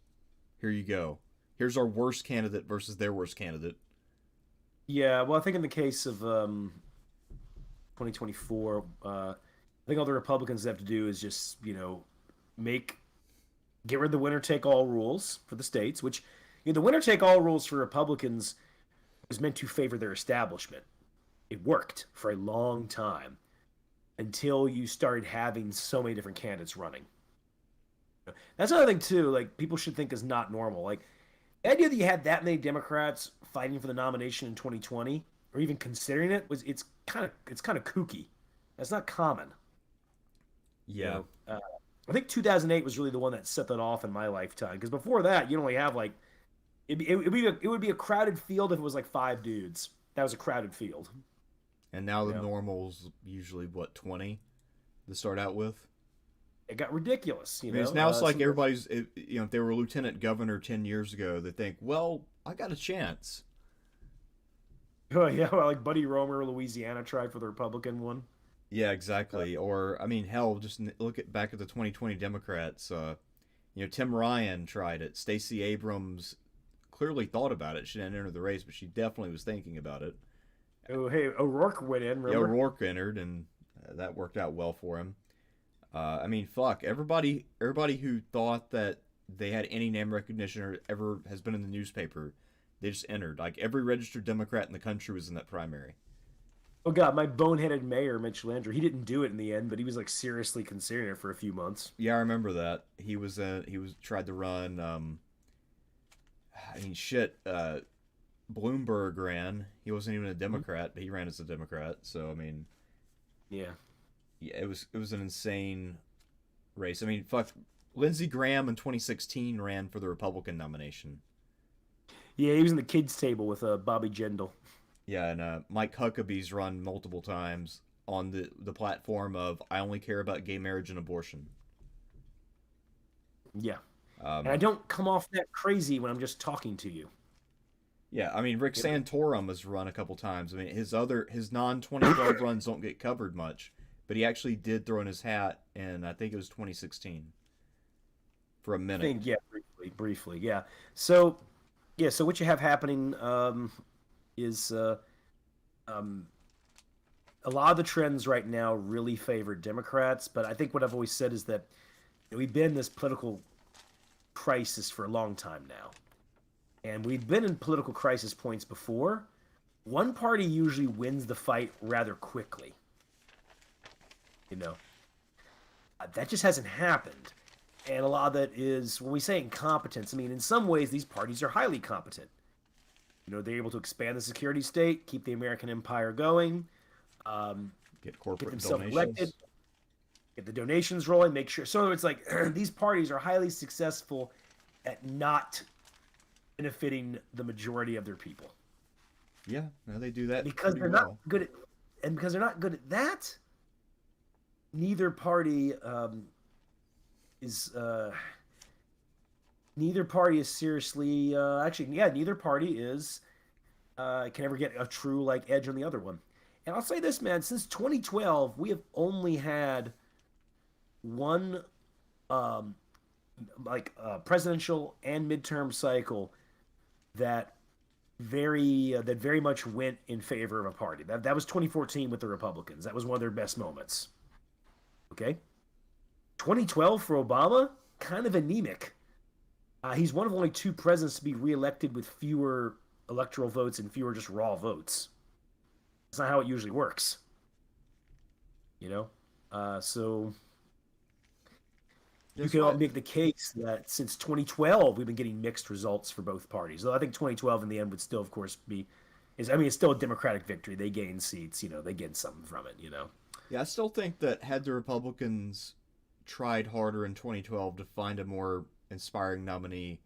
Here you go. Here's our worst candidate versus their worst candidate. yeah. Well, I think in the case of 2024, I think all the Republicans have to do is just make get rid of the winner take all rules for the states, which the winner take all rules for Republicans was meant to favor their establishment. It worked for a long time until you started having so many different candidates running. That's another thing too. Like people should think is not normal. Like the idea that you had that many Democrats fighting for the nomination in 2020, or even considering it, was it's kind of kooky. That's not common. You Yeah. know, uh, I think 2008 was really the one that set that off in my lifetime. Because before that, you only have like it would be a crowded field if it was like five dudes. That was a crowded field. And now You the know, normal's usually what, 20 to start out with. it got ridiculous. I mean, it's now it's like everybody's. If they were a lieutenant governor 10 years ago, they think, well, I got a chance. Oh yeah, well, like Buddy Roemer, Louisiana tried for the Republican one. Yeah, exactly. Or I mean, hell, just look at back at the 2020 Democrats. Tim Ryan tried it. Stacey Abrams clearly thought about it. She didn't enter the race, but she definitely was thinking about it. Oh hey, O'Rourke went in. Yeah, Remember? Rourke entered, and that worked out well for him. I mean, fuck everybody who thought that they had any name recognition or ever has been in the newspaper, they just entered. Like every registered Democrat in the country was in that primary. Oh god, my boneheaded mayor, Mitch Landrieu, he didn't do it in the end, but he was like seriously considering it for a few months. Yeah, I remember that. He was tried to run. I mean, shit. Bloomberg ran. He wasn't even a Mhm. Democrat, but he ran as a Democrat. So I mean, Yeah. yeah, it was an insane race. I mean, fuck. Lindsey Graham in 2016 ran for the Republican nomination. Yeah, he was in the kids table with Bobby Jindal. Yeah, and Mike Huckabee's run multiple times on the platform of I only care about gay marriage and abortion. Yeah. And I Um, don't come off that crazy when I'm just talking to you. yeah, I mean Rick You know? Santorum has run a couple times. I mean his non 2012 runs don't get covered much, but he actually did throw in his hat, and I think it was 2016 for a I minute. think yeah, briefly, yeah. So yeah, so what you have happening is um a lot of the trends right now really favor Democrats, but I think what I've always said is that we've been in this political crisis for a long time now. And we've been in political crisis points before. One party usually wins the fight rather quickly. You know, that just hasn't happened. And a lot of that is, when we say incompetence, I mean, in some ways, these parties are highly competent. You know, they're able to expand the security state, keep the American empire going, Get corporate themselves donations. elected, get the donations rolling, make sure. So it's like these parties are highly successful at not benefiting the majority of their people. Yeah, no, they do that Because pretty they're well. not good at, and because they're not good at that, neither party is neither party is seriously actually, yeah, neither party is can ever get a true like edge on the other one. And I'll say this, man, since 2012 we have only had one presidential and midterm cycle that very much went in favor of a party. That was 2014 with the Republicans. That was one of their best moments. Okay, 2012 for Obama, kind of anemic. He's one of only two presidents to be reelected with fewer electoral votes and fewer just raw votes. That's not how it usually works. You know, so you That's can what, make the case that since 2012 we've been getting mixed results for both parties. Though I think 2012 in the end would still, of course, be is. I mean, it's still a Democratic victory. They gain seats. You know, they get something from it. You know. yeah, I still think that had the Republicans tried harder in 2012 to find a more inspiring nominee,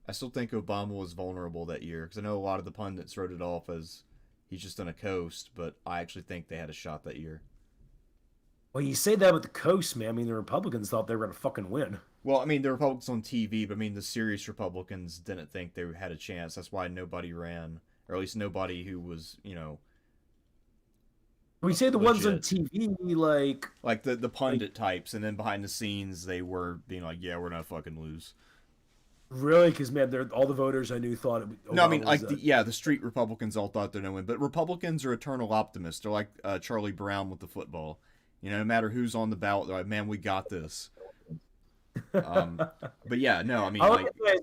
I still think Obama was vulnerable that year because I know a lot of the pundits wrote it off as he's just on a coast, but I actually think they had a shot that year. Well, you say that with the coast, man. I mean, the Republicans thought they were going to fucking win. Well, I mean, the Republicans on TV, but I mean, the serious Republicans didn't think they had a chance. That's why nobody ran, or at least nobody who was, We say the ones on legit. TV, Like the like pundit types, and then behind the scenes, they were being like, yeah, we're not fucking lose. really, because man, they're all the voters I knew thought No, I Obama mean, was. like, the street Republicans all thought they're going to win, but Republicans are eternal optimists. They're like Charlie Brown with the football. No matter who's on the ballot, they're like, man, we got this. Um, but yeah, no, I mean, I'll like, say,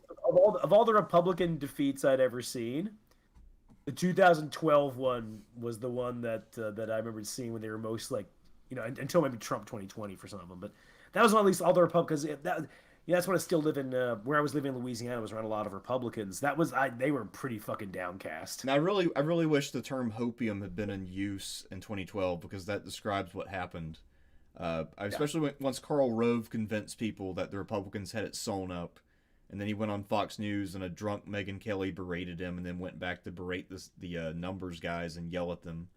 of all the Republican defeats I'd ever seen, the 2012 one was the one that I remember seeing when they were most like, until maybe Trump 2020 for some of them. But that was when at least all the Republicans. That's when I still live in where I was living in Louisiana. Was around a lot of Republicans. They were pretty fucking downcast. and I really wish the term hopium had been in use in 2012 because that describes what happened. Yeah. Especially once Karl Rove convinced people that the Republicans had it sewn up, and then he went on Fox News and a drunk Megyn Kelly berated him, and then went back to berate the numbers guys and yell at them,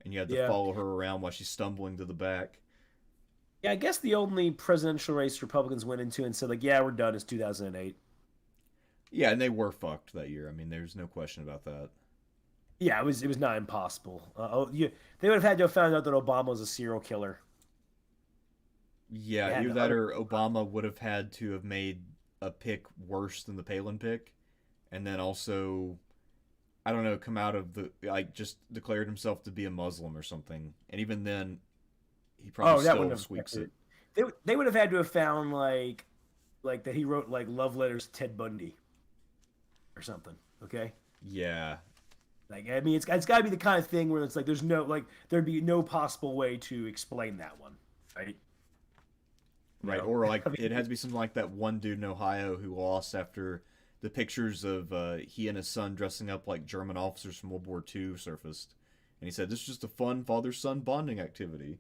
and you had to Yeah. follow her around while she's stumbling to the back. Yeah, I guess the only presidential race Republicans went into and said like, "Yeah, we're done," is 2008. Yeah, and they were fucked that year. I mean, there's no question about that. Yeah, it was not impossible. They would have had to have found out that Obama was a serial killer. They Yeah, had either to that or Obama would have had to have made a pick worse than the Palin pick, and then also, I don't know, come out of the like just declared himself to be a Muslim or something, and even then, he probably Oh, that wouldn't still have squeaks affected it. it. They would have had to have found like that he wrote like love letters to Ted Bundy or something. Okay, Yeah, like I mean it's got to be the kind of thing where it's like there's no like there'd be no possible way to explain that one, right? right. No, Or like I mean it had to be something like that one dude in Ohio who lost after the pictures of he and his son dressing up like German officers from World War II surfaced, and he said this is just a fun father-son bonding activity.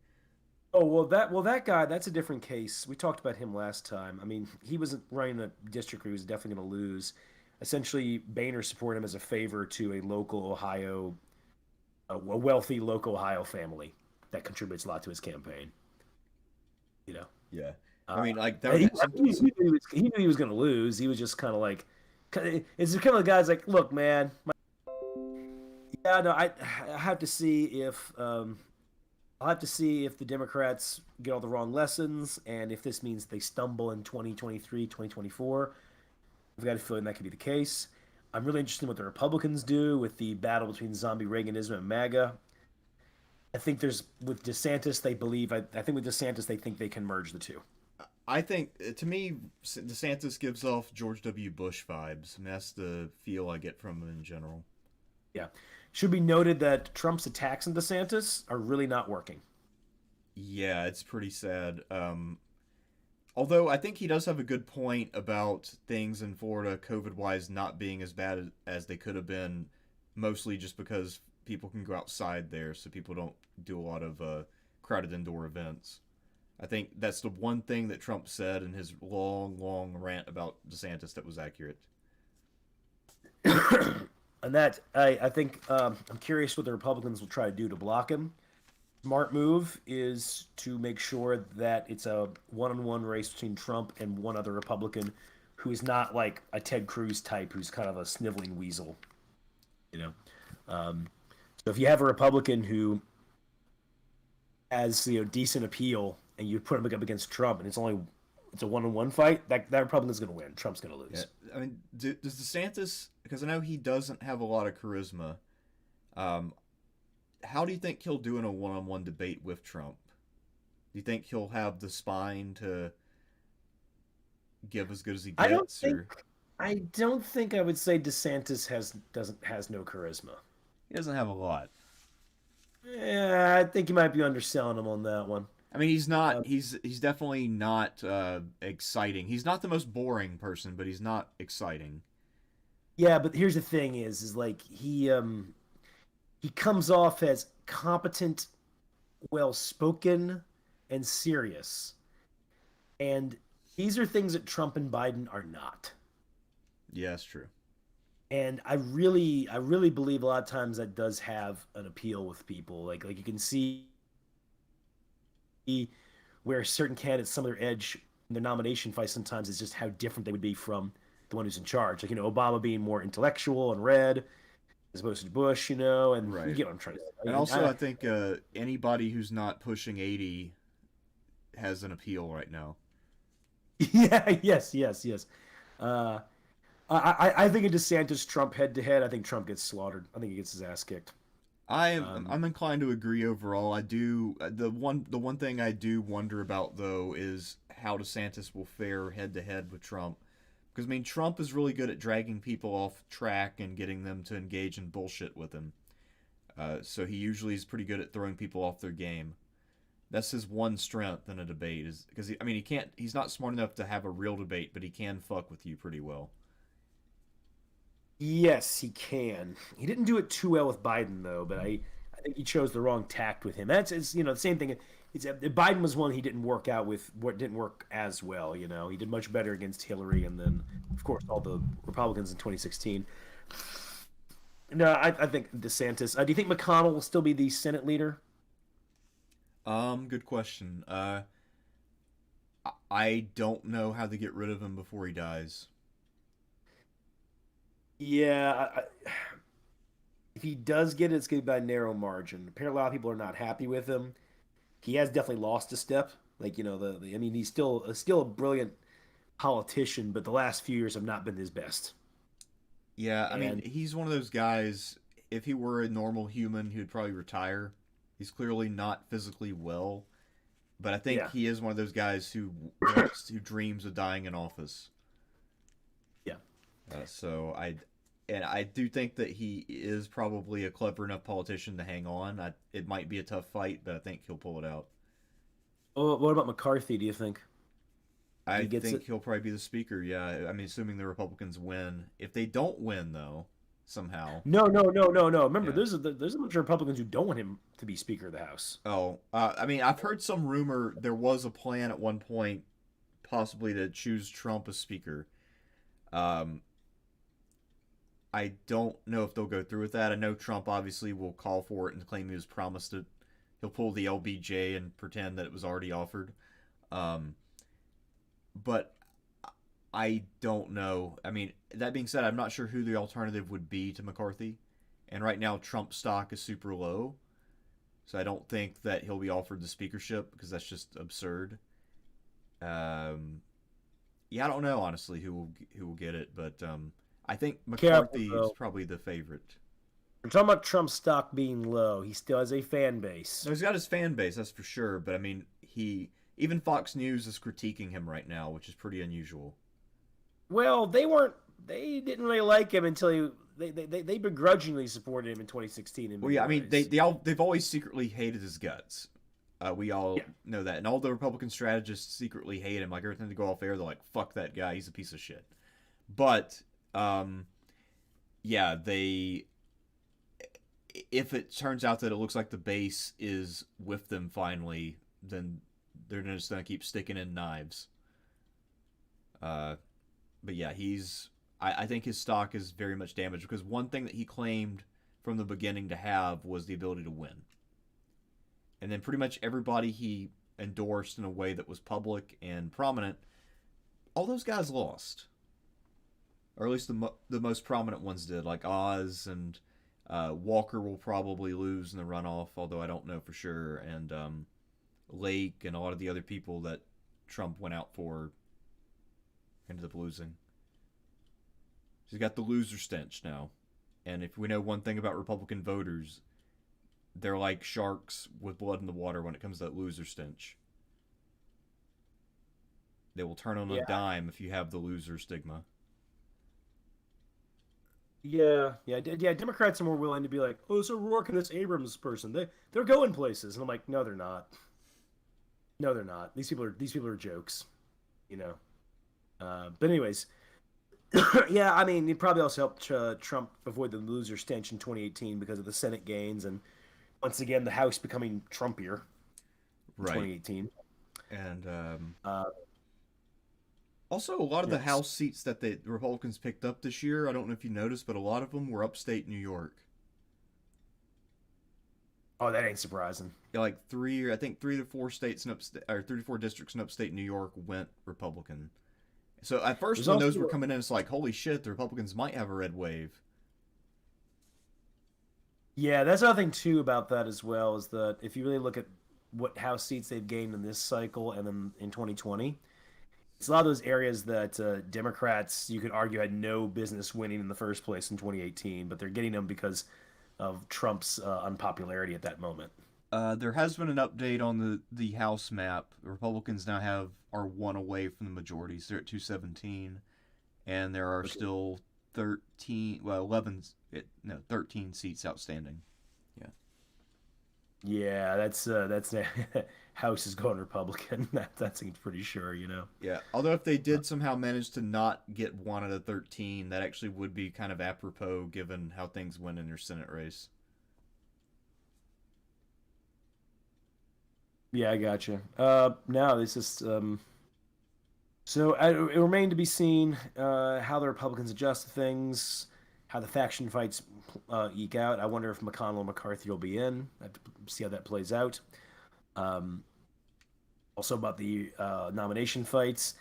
oh that guy that's a different case. We talked about him last time. I mean he wasn't running a district where he was definitely going to lose. Essentially, Boehner supported him as a favor to a local Ohio, a wealthy local Ohio family that contributes a lot to his campaign. You know. Yeah, I Uh, mean like he, that. he knew he was going to lose. He was just kind of like, it's kind of the guy's like, look, man, yeah, no, I have to see if I'll have to see if the Democrats get all the wrong lessons and if this means they stumble in 2023, 2024. I've got a feeling that could be the case. I'm really interested in what the Republicans do with the battle between zombie Reaganism and MAGA. I think there's with DeSantis, they believe. I think with DeSantis, they think they can merge the two. I think, to me, DeSantis gives off George W. Bush vibes, and that's the feel I get from him in general. Yeah. Should be noted that Trump's attacks on DeSantis are really not working. Yeah, it's pretty sad. Although I think he does have a good point about things in Florida, COVID wise, not being as bad as they could have been, mostly just because people can go outside there, so people don't do a lot of crowded indoor events. I think that's the one thing that Trump said in his long, long rant about DeSantis that was accurate. And that I think I'm curious what the Republicans will try to do to block him. Smart move is to make sure that it's a one-on-one race between Trump and one other Republican who is not like a Ted Cruz type who's kind of a sniveling weasel, you know. Um, so if you have a Republican who has decent appeal and you put him up against Trump and it's a one-on-one fight, that Republican's going to win. Trump's going to Yeah, lose. I mean, does DeSantis? Because I know he doesn't have a lot of charisma. Um, how do you think he'll do in a one-on-one debate with Trump? Do you think he'll have the spine to give as good as he I don't gets, think or I don't think I would say DeSantis has no charisma. he doesn't have a lot? Yeah, I think you might be underselling him on that one. I mean, he's not. Um, He's definitely not exciting. He's not the most boring person, but he's not exciting. yeah, but here's the thing: is like he comes off as competent, well spoken, and serious, and these are things that Trump and Biden are not. Yeah, that's true. And I really believe a lot of times that does have an appeal with people. Like you can see where certain candidates, some of their edge in their nomination fight sometimes is just how different they would be from the one who's in charge. Like, Obama being more intellectual and red as opposed to Bush, and you Right. get what I'm trying to say. And also, I think anybody who's not pushing 80 has an appeal right now. Yeah, yes. Uh, I think in DeSantis Trump head to head, I think Trump gets slaughtered. I think he gets his ass kicked. I'm inclined to agree overall. I do the one thing I do wonder about though is how DeSantis will fare head to head with Trump. Because I mean, Trump is really good at dragging people off track and getting them to engage in bullshit with him. So he usually is pretty good at throwing people off their game. That's his one strength in a debate is because I mean he can't he's not smart enough to have a real debate, but he can fuck with you pretty well. Yes, he can. He didn't do it too well with Biden though, but I think he chose the wrong tact with him. That's it's the same thing. It's Biden was one he didn't work out with. What didn't work as well. He did much better against Hillary, and then of course all the Republicans in 2016. No, I think DeSantis. Do you think McConnell will still be the Senate leader? Good question. I don't know how to get rid of him before he dies. Yeah, if he does get it, it's going to be by a narrow margin. Apparently, a lot of people are not happy with him. He has definitely lost a step. Like I mean, he's still a brilliant politician, but the last few years have not been his best. Yeah, I mean, And he's one of those guys. If he were a normal human, he would probably retire. He's clearly not physically well, but I think yeah, he is one of those guys who dreams of dying in office. yeah. And I do think that he is probably a clever enough politician to hang on. It might be a tough fight, but I think he'll pull it out. Oh, what about McCarthy? Do you think he I gets think it? he'll probably be the speaker. Yeah, I mean, assuming the Republicans win. If they don't win, though, somehow. No. Remember, Yeah. there's a bunch of Republicans who don't want him to be Speaker of the House. Oh, I mean, I've heard some rumor there was a plan at one point, possibly to choose Trump as speaker. Um, I don't know if they'll go through with that. I know Trump obviously will call for it and claim he was promised it. He'll pull the LBJ and pretend that it was already offered. Um, but I don't know. I mean, that being said, I'm not sure who the alternative would be to McCarthy. And right now, Trump's stock is super low. So I don't think that he'll be offered the speakership because that's just absurd. Um, yeah, I don't know honestly who will get it, but I think Careful McCarthy is though. probably the favorite. We're talking about Trump's stock being low. He still has a fan base. No, he's got his fan base, that's for sure. But I mean, he even Fox News is critiquing him right now, which is pretty unusual. Well, they didn't really like him until they begrudgingly supported him in 2016 in Well, many yeah, I mean, ways. they've always secretly hated his guts. We all Yeah. know that, and all the Republican strategists secretly hate him. Like every time they go off air, they're like, "Fuck that guy, he's a piece of shit." But, yeah, they. If it turns out that it looks like the base is with them finally, then they're just gonna keep sticking in knives. Uh, but yeah, I think his stock is very much damaged because one thing that he claimed from the beginning to have was the ability to win. And then pretty much everybody he endorsed in a way that was public and prominent, all those guys lost. Or at least the most prominent ones did, like Oz and Walker will probably lose in the runoff, although I don't know for sure. And Lake and a lot of the other people that Trump went out for ended up losing. He's got the loser stench now. And if we know one thing about Republican voters, they're like sharks with blood in the water when it comes to that loser stench. They will turn on a Yeah. dime if you have the loser stigma. Yeah. Democrats are more willing to be like, oh, it's O'Rourke and this Abrams person. They're going places, and I'm like, no, they're not. No, they're not. These people are jokes, you know. But anyways, yeah. I mean, it probably also helped Trump avoid the loser stench in 2018 because of the Senate gains and once again the House becoming Trumpier in Right. 2018. And Uh, also, a lot of the yes. House seats that the Republicans picked up this year, I don't know if you noticed, but a lot of them were upstate New York. Oh, that ain't surprising. Yeah, like I think 3 to 4 states in upstate, or 3 to 4 districts in upstate New York went Republican. So at first, There's when those were also coming in, it's like, holy shit, the Republicans might have a red wave. Yeah, that's another thing too about that as well is that if you really look at what House seats they've gained in this cycle and then in 2020, it's a lot of those areas that Democrats you could argue had no business winning in the first place in 2018, but they're getting them because of Trump's unpopularity at that moment. There has been an update on the House map. The Republicans now are one away from the majorities. They're at 217, and there are Okay. still 13, well, 11, no, 13 seats outstanding. Yeah. Yeah, that's House is going Republican. That seems pretty sure, you know. Yeah. Although if they did somehow manage to not get one out of 13, that actually would be kind of apropos given how things went in their Senate race. Yeah, I gotcha. Now this is so it remained to be seen how the Republicans adjust to things, how the faction fights eke out. I wonder if McConnell and McCarthy will be in. I have to see how that plays out. Um, Also about the nomination fights,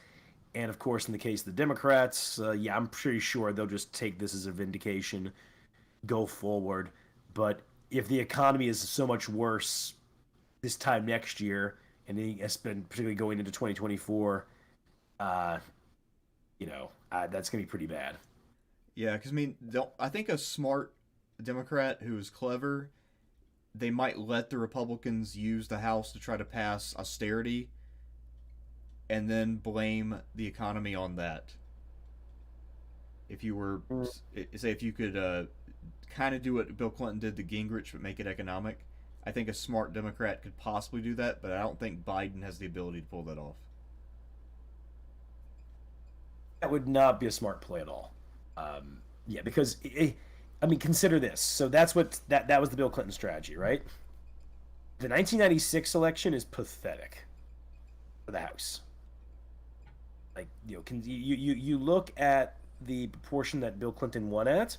and of course, in the case of the Democrats, yeah, I'm pretty sure they'll just take this as a vindication, go forward. But if the economy is so much worse this time next year, and it's been particularly going into 2024, uh, that's gonna be pretty bad. Yeah, because I mean, I think a smart Democrat who is clever, they might let the Republicans use the House to try to pass austerity and then blame the economy on that. If you were, Mm. say, if you could kind of do what Bill Clinton did to Gingrich but make it economic, I think a smart Democrat could possibly do that, but I don't think Biden has the ability to pull that off. That would not be a smart play at all. Yeah, because I mean, consider this. So that was the Bill Clinton strategy, right? The 1996 election is pathetic for the House. Like can you look at the proportion that Bill Clinton won at?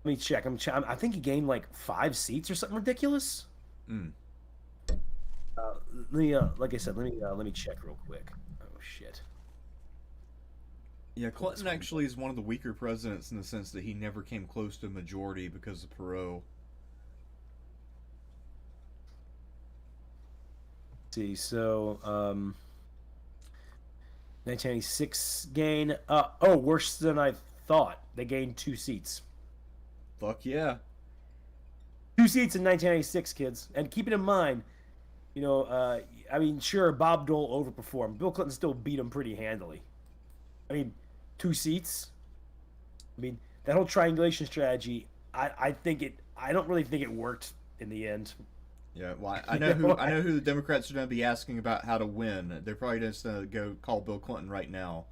Let me check. I think he gained like 5 seats or something ridiculous. Mm. Let me like I said, let me check real quick. Oh shit. Yeah, Pull this Clinton one. actually is one of the weaker presidents in the sense that he never came close to a majority because of Perot. See, so 1996 gain. Worse than I thought. They gained 2 seats. Fuck yeah. 2 seats in 1996, kids. And keep it in mind, I mean, sure, Bob Dole overperformed. Bill Clinton still beat him pretty handily. I mean, 2 seats. I mean, that whole triangulation strategy. I don't really think it worked in the end. Yeah, well, I know who the Democrats are going to be asking about how to win. They're probably just going to go call Bill Clinton right now.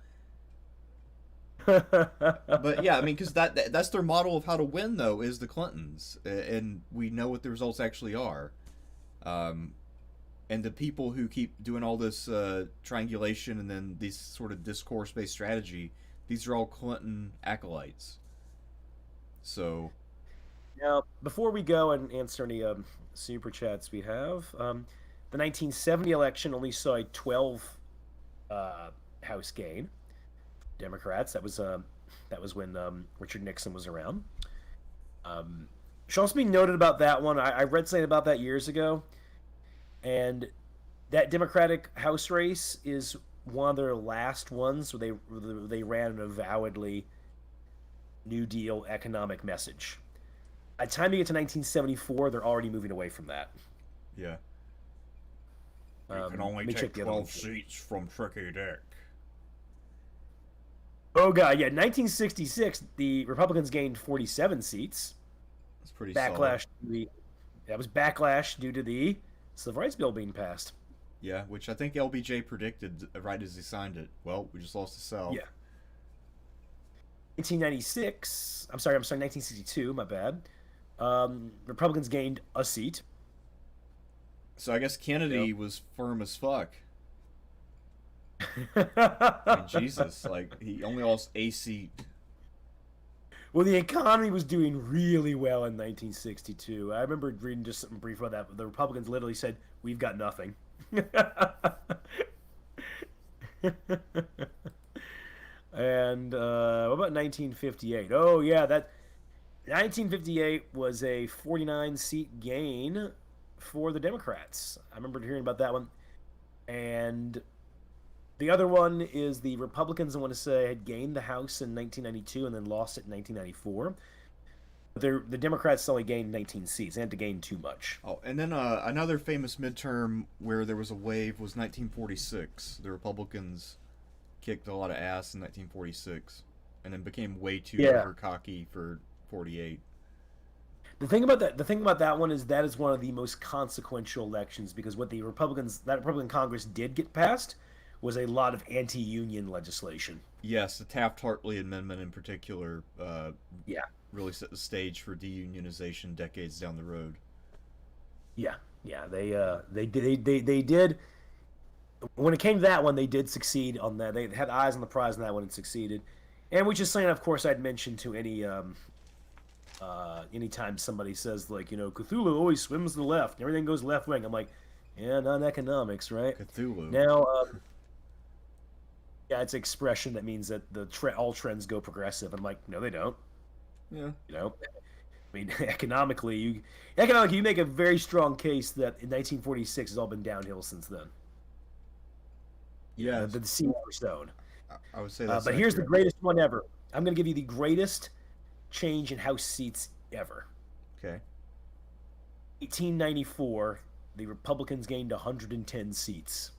But yeah, I mean, because that's their model of how to win, though, is the Clintons, and we know what the results actually are. And the people who keep doing all this triangulation and then these sort of discourse-based strategy, these are all Clinton acolytes. So Now, before we go and answer any super chats we have, the 1970 election only saw a 12 House gain. Democrats. That was when Richard Nixon was around. Should also be noted about that one. I read something about that years ago, and that Democratic House race is one of their last ones where they ran an avowedly New Deal economic message. By the time you get to 1974, they're already moving away from that. yeah, you can only take 12 seats from Tricky Dick. Oh god, yeah. 1966, the Republicans gained 47 seats. That's pretty Backlash. solid. That was backlash due to the Civil Rights Bill being passed. Yeah, which I think LBJ predicted right as he signed it. Well, we just lost the cell. Yeah. 1996. I'm sorry. 1962. My bad. Republicans gained a seat. So I guess Kennedy Yep. was firm as fuck. I mean, Jesus, he only lost a seat. Well, the economy was doing really well in 1962. I remember reading just something brief about that. The Republicans literally said, "We've got nothing." And what about 1958? Oh yeah, that 1958 was a 49-seat gain for the Democrats. I remember hearing about that one. And the other one is the Republicans, I want to say, had gained the House in 1992 and then lost it in 1994. The Democrats only gained 19 seats. They had to gain too much. Oh, and then another famous midterm where there was a wave was 1946. The Republicans kicked a lot of ass in 1946 and then became way too cocky for 48. The thing about that one is that is one of the most consequential elections because what that Republican Congress did get passed was a lot of anti-union legislation. Yes, the Taft-Hartley Amendment in particular Yeah. really set the stage for deunionization decades down the road. Yeah. They did. When it came to that one, they did succeed on that. They had eyes on the prize on that one and succeeded. And which is something, of course, I'd mention to anytime somebody says Cthulhu always swims to the left and everything goes left wing. I'm like, yeah, not economics, right? Cthulhu. Now, yeah, it's an expression that means that all trends go progressive. I'm like, no, they don't. Yeah. I mean, economically, you make a very strong case that in 1946 has all been downhill since then. Yeah. The seeds were sown. I would say that's but here's the greatest one ever. I'm going to give you the greatest change in House seats ever. Okay. 1894, the Republicans gained 110 seats.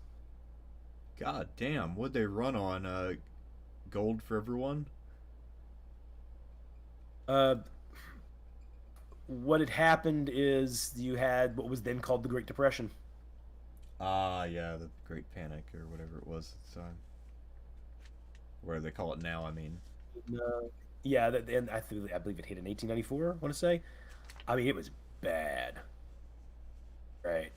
God damn, what'd they run on? Gold for everyone? What had happened is you had what was then called the Great Depression. Ah, yeah, the Great Panic or whatever it was at the time. Where they call it now, I mean. Yeah, and I believe it hit in 1894, I want to say. I mean, it was bad. Right.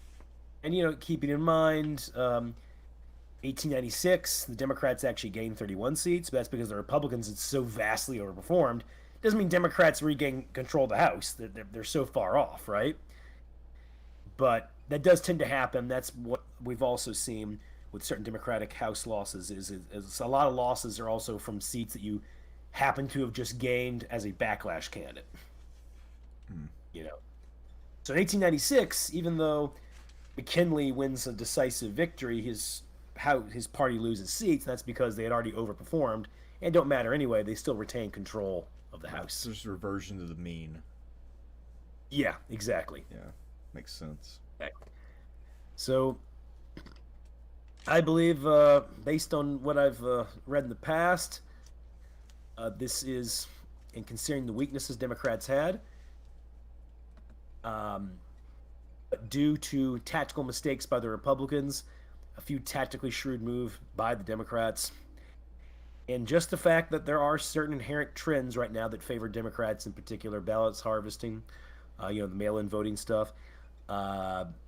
And, keeping in mind, 1896, the Democrats actually gained 31 seats, but that's because the Republicans had so vastly overperformed. Doesn't mean Democrats regain control of the House. They're so far off, right? But that does tend to happen. That's what we've also seen with certain Democratic House losses is a lot of losses are also from seats that you happen to have just gained as a backlash candidate. So in 1896, even though McKinley wins a decisive victory, his party loses seats, and that's because they had already overperformed and don't matter anyway. They still retain control of the It's House. just a reversion to the mean. Yeah, exactly. Yeah, makes sense. Okay. So I believe, based on what I've read in the past, this is, in considering the weaknesses Democrats had, um, but due to tactical mistakes by the Republicans, a few tactically shrewd moves by the Democrats, and just the fact that there are certain inherent trends right now that favor Democrats, in particular ballots harvesting, the mail-in voting stuff.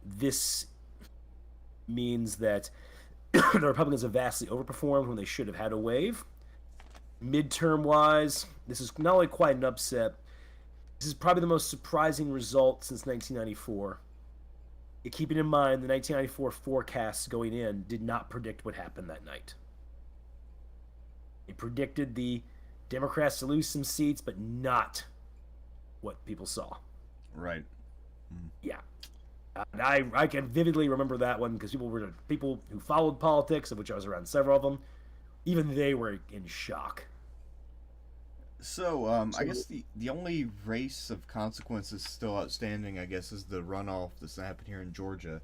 This means that the Republicans have vastly overperformed when they should have had a wave. Midterm wise, this is not only quite an upset, this is probably the most surprising result since 1994. Keeping in mind the 1994 forecasts going in did not predict what happened that night. It predicted the Democrats to lose some seats, but not what people saw. Right. Yeah. And I can vividly remember that one because people who followed politics, of which I was around several of them, even they were in shock. So, I guess the only race of consequences still outstanding, I guess, is the runoff that's happened here in Georgia,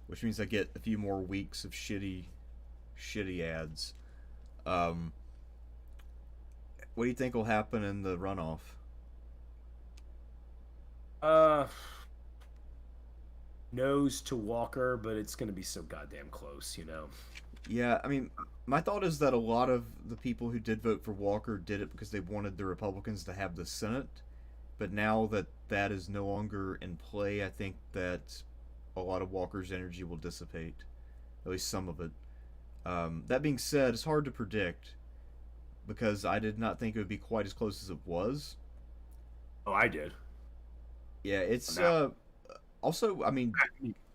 which means I get a few more weeks of shitty ads. Um, what do you think will happen in the runoff? Uh, Nose to Walker, but it's going to be so goddamn close, you know? Yeah, I mean, my thought is that a lot of the people who did vote for Walker did it because they wanted the Republicans to have the Senate. But now that that is no longer in play, I think that a lot of Walker's energy will dissipate. At least some of it. That being said, it's hard to predict because I did not think it would be quite as close as it was. Oh, I did. Yeah, it's Now, also. I mean,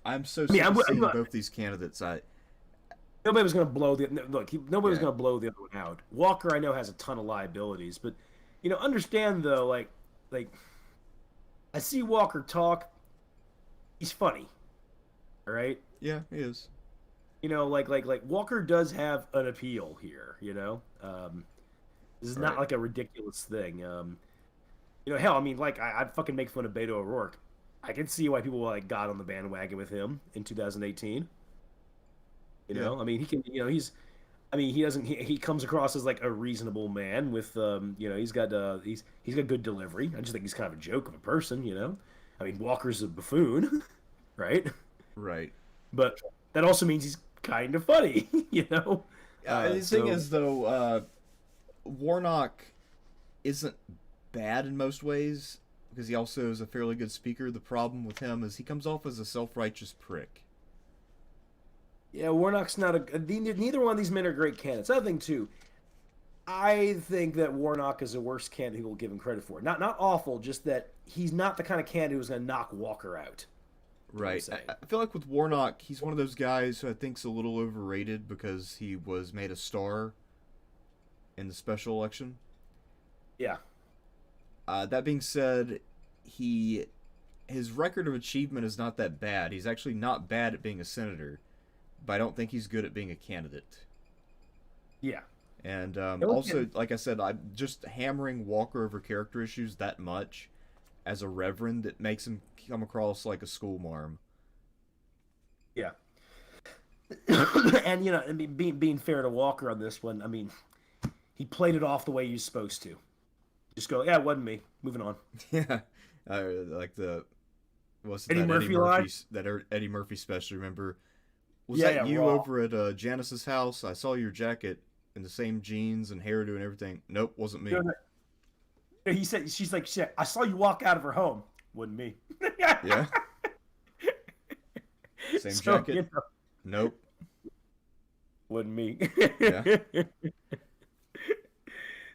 I'm so I mean, sick of I'm seeing not, both these candidates. nobody was going to blow the look. Nobody was Yeah, going to blow the other one out. Walker, I know, has a ton of liabilities, but understand though, like I see Walker talk. He's funny, all right. yeah, he is. Like Walker does have an appeal here. This is not Right. like a ridiculous thing. Hell, I mean, like I'd fucking make fun of Beto O'Rourke. I can see why people like got on the bandwagon with him in 2018. Yeah. I mean, he can. I mean, he doesn't. He comes across as like a reasonable man with, he's got good delivery. I just think he's kind of a joke of a person. I mean, Walker's a buffoon, right? Right. But that also means he's kind of funny. The thing So is, though, Warnock isn't bad in most ways because he also is a fairly good speaker. The problem with him is he comes off as a self-righteous prick. yeah, Warnock's not neither one of these men are great candidates. Other thing too, I think that Warnock is a worse candidate people give him credit for. Not awful, just that he's not the kind of candidate who's going to knock Walker out. You know what I'm Right. saying? I feel like with Warnock, he's one of those guys who I think's a little overrated because he was made a star in the special election. Yeah. That being said, he his record of achievement is not that bad. He's actually not bad at being a senator, but I don't think he's good at being a candidate. Yeah. And No also, kidding. like I said, I'm just hammering Walker over character issues that much as a reverend that makes him come across like a schoolmarm. Yeah. And being fair to Walker on this one, I mean, he played it off the way you're supposed to. Just go, yeah, it wasn't me. Moving on. Yeah, like the what's it, Eddie that Murphy line. Eddie Murphy special? Remember? Was Yeah, that yeah, you raw. over at Janice's house? I saw your jacket in the same jeans and hairdo and everything. Nope, wasn't me. He said, she's like, shit, I saw you walk out of her home. Wasn't me. Yeah, same So, jacket. Nope. wasn't me. Yeah.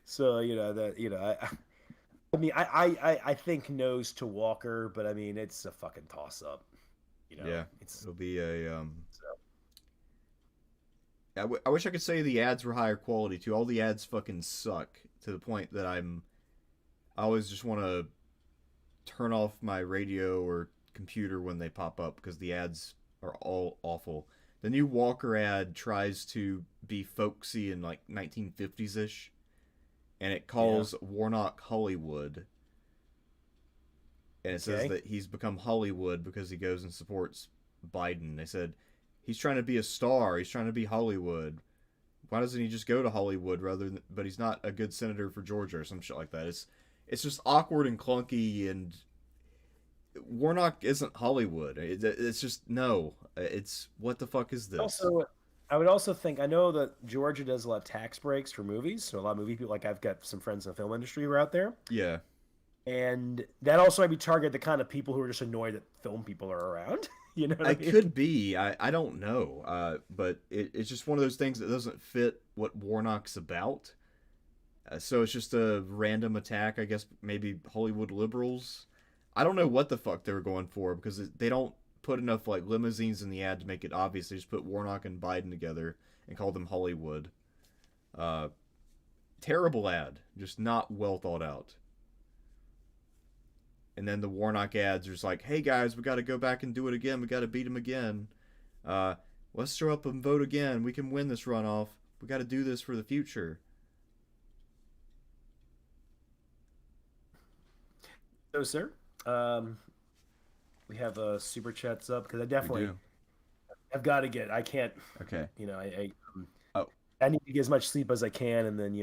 So, I mean, I think nose to Walker, but I mean, it's a fucking toss up. Yeah. It's It'll be a so, I wish I could say the ads were higher quality too. All the ads fucking suck to the point that I always just want to turn off my radio or computer when they pop up because the ads are all awful. The new Walker ad tries to be folksy and like 1950s ish, and it Yeah. calls Warnock Hollywood, and it says Okay. that he's become Hollywood because he goes and supports Biden. They said he's trying to be a star. He's trying to be Hollywood. Why doesn't he just go to Hollywood rather than? But he's not a good senator for Georgia or some shit like that. It's just awkward and clunky, and Warnock isn't Hollywood. It's just no. It's what the fuck is this? Also, I would also think I know that Georgia does a lot of tax breaks for movies, so a lot of movie people like I've got some friends in the film industry who are out there, Yeah, and that also might be target the kind of people who are just annoyed that film people are around. You know what I it mean? could be. I don't know. But it's just one of those things that doesn't fit what Warnock's about. So it's just a random attack. I guess maybe Hollywood liberals. I don't know what the fuck they were going for because they don't put enough like limousines in the ad to make it obvious. They just put Warnock and Biden together and call them Hollywood. Uh, Terrible ad, just not well thought out. And then the Warnock ads are just like, "Hey guys, we got to go back and do it again. We got to beat him again. Uh, let's show up and vote again. We can win this runoff. We got to do this for the future." So, sir, we have super chats up because I We definitely do. I've got to get. I can't. Okay. You know, Oh, I need to get as much sleep as I can, and then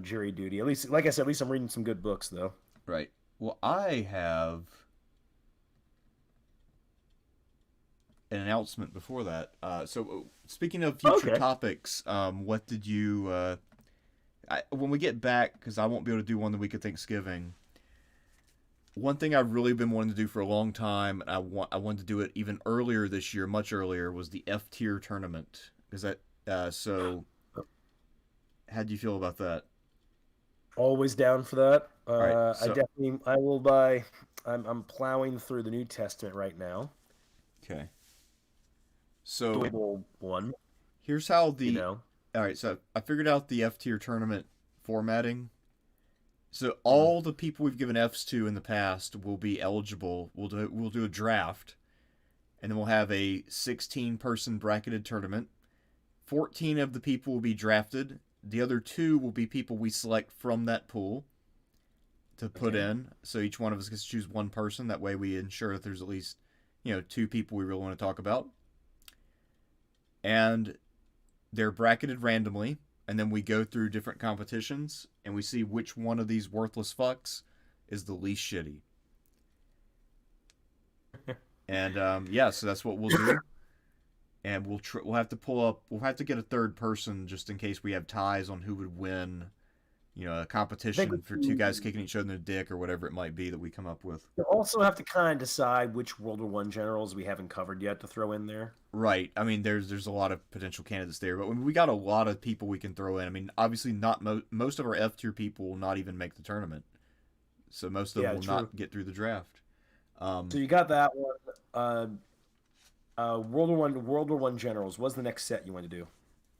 jury duty. At least, like I said, at least I'm reading some good books though. right. Well, I have an announcement before that. Speaking of future Okay. topics, what did you? When we get back, because I won't be able to do one the week of Thanksgiving. One thing I've really been wanting to do for a long time, and I wanted to do it even earlier this year, much earlier, was the F tier tournament. Is that so? How do you feel about that? Always down for that. All right, I so definitely I will buy. I'm plowing through the New Testament right now. okay, so Doable one, here's how you the know. all right. So I figured out the F tier tournament formatting. So Mm, all the people we've given Fs to in the past will be eligible. We'll do a draft, and then we'll have a 16-person bracketed tournament. 14 of the people will be drafted. The other two will be people we select from that pool to put okay. in. So each one of us gets to choose one person. That way we ensure that there's at least, two people we really want to talk about. And they're bracketed randomly. And then we go through different competitions and we see which one of these worthless fucks is the least shitty. And yeah, so that's what we'll do. And we'll have to pull up. We'll have to get a third person just in case we have ties on who would win. A I think competition for two guys kicking each other in the dick or whatever it might be that we come up with. we also have to kind of decide which World War One generals we haven't covered yet to throw in there. Right. I mean, there's a lot of potential candidates there, but we got a lot of people we can throw in. I mean, obviously, not most of our F tier people will not even make the tournament, so most of them Yeah, will true. not get through the draft. Um, So you got that one. World War One generals. What's the next set you want to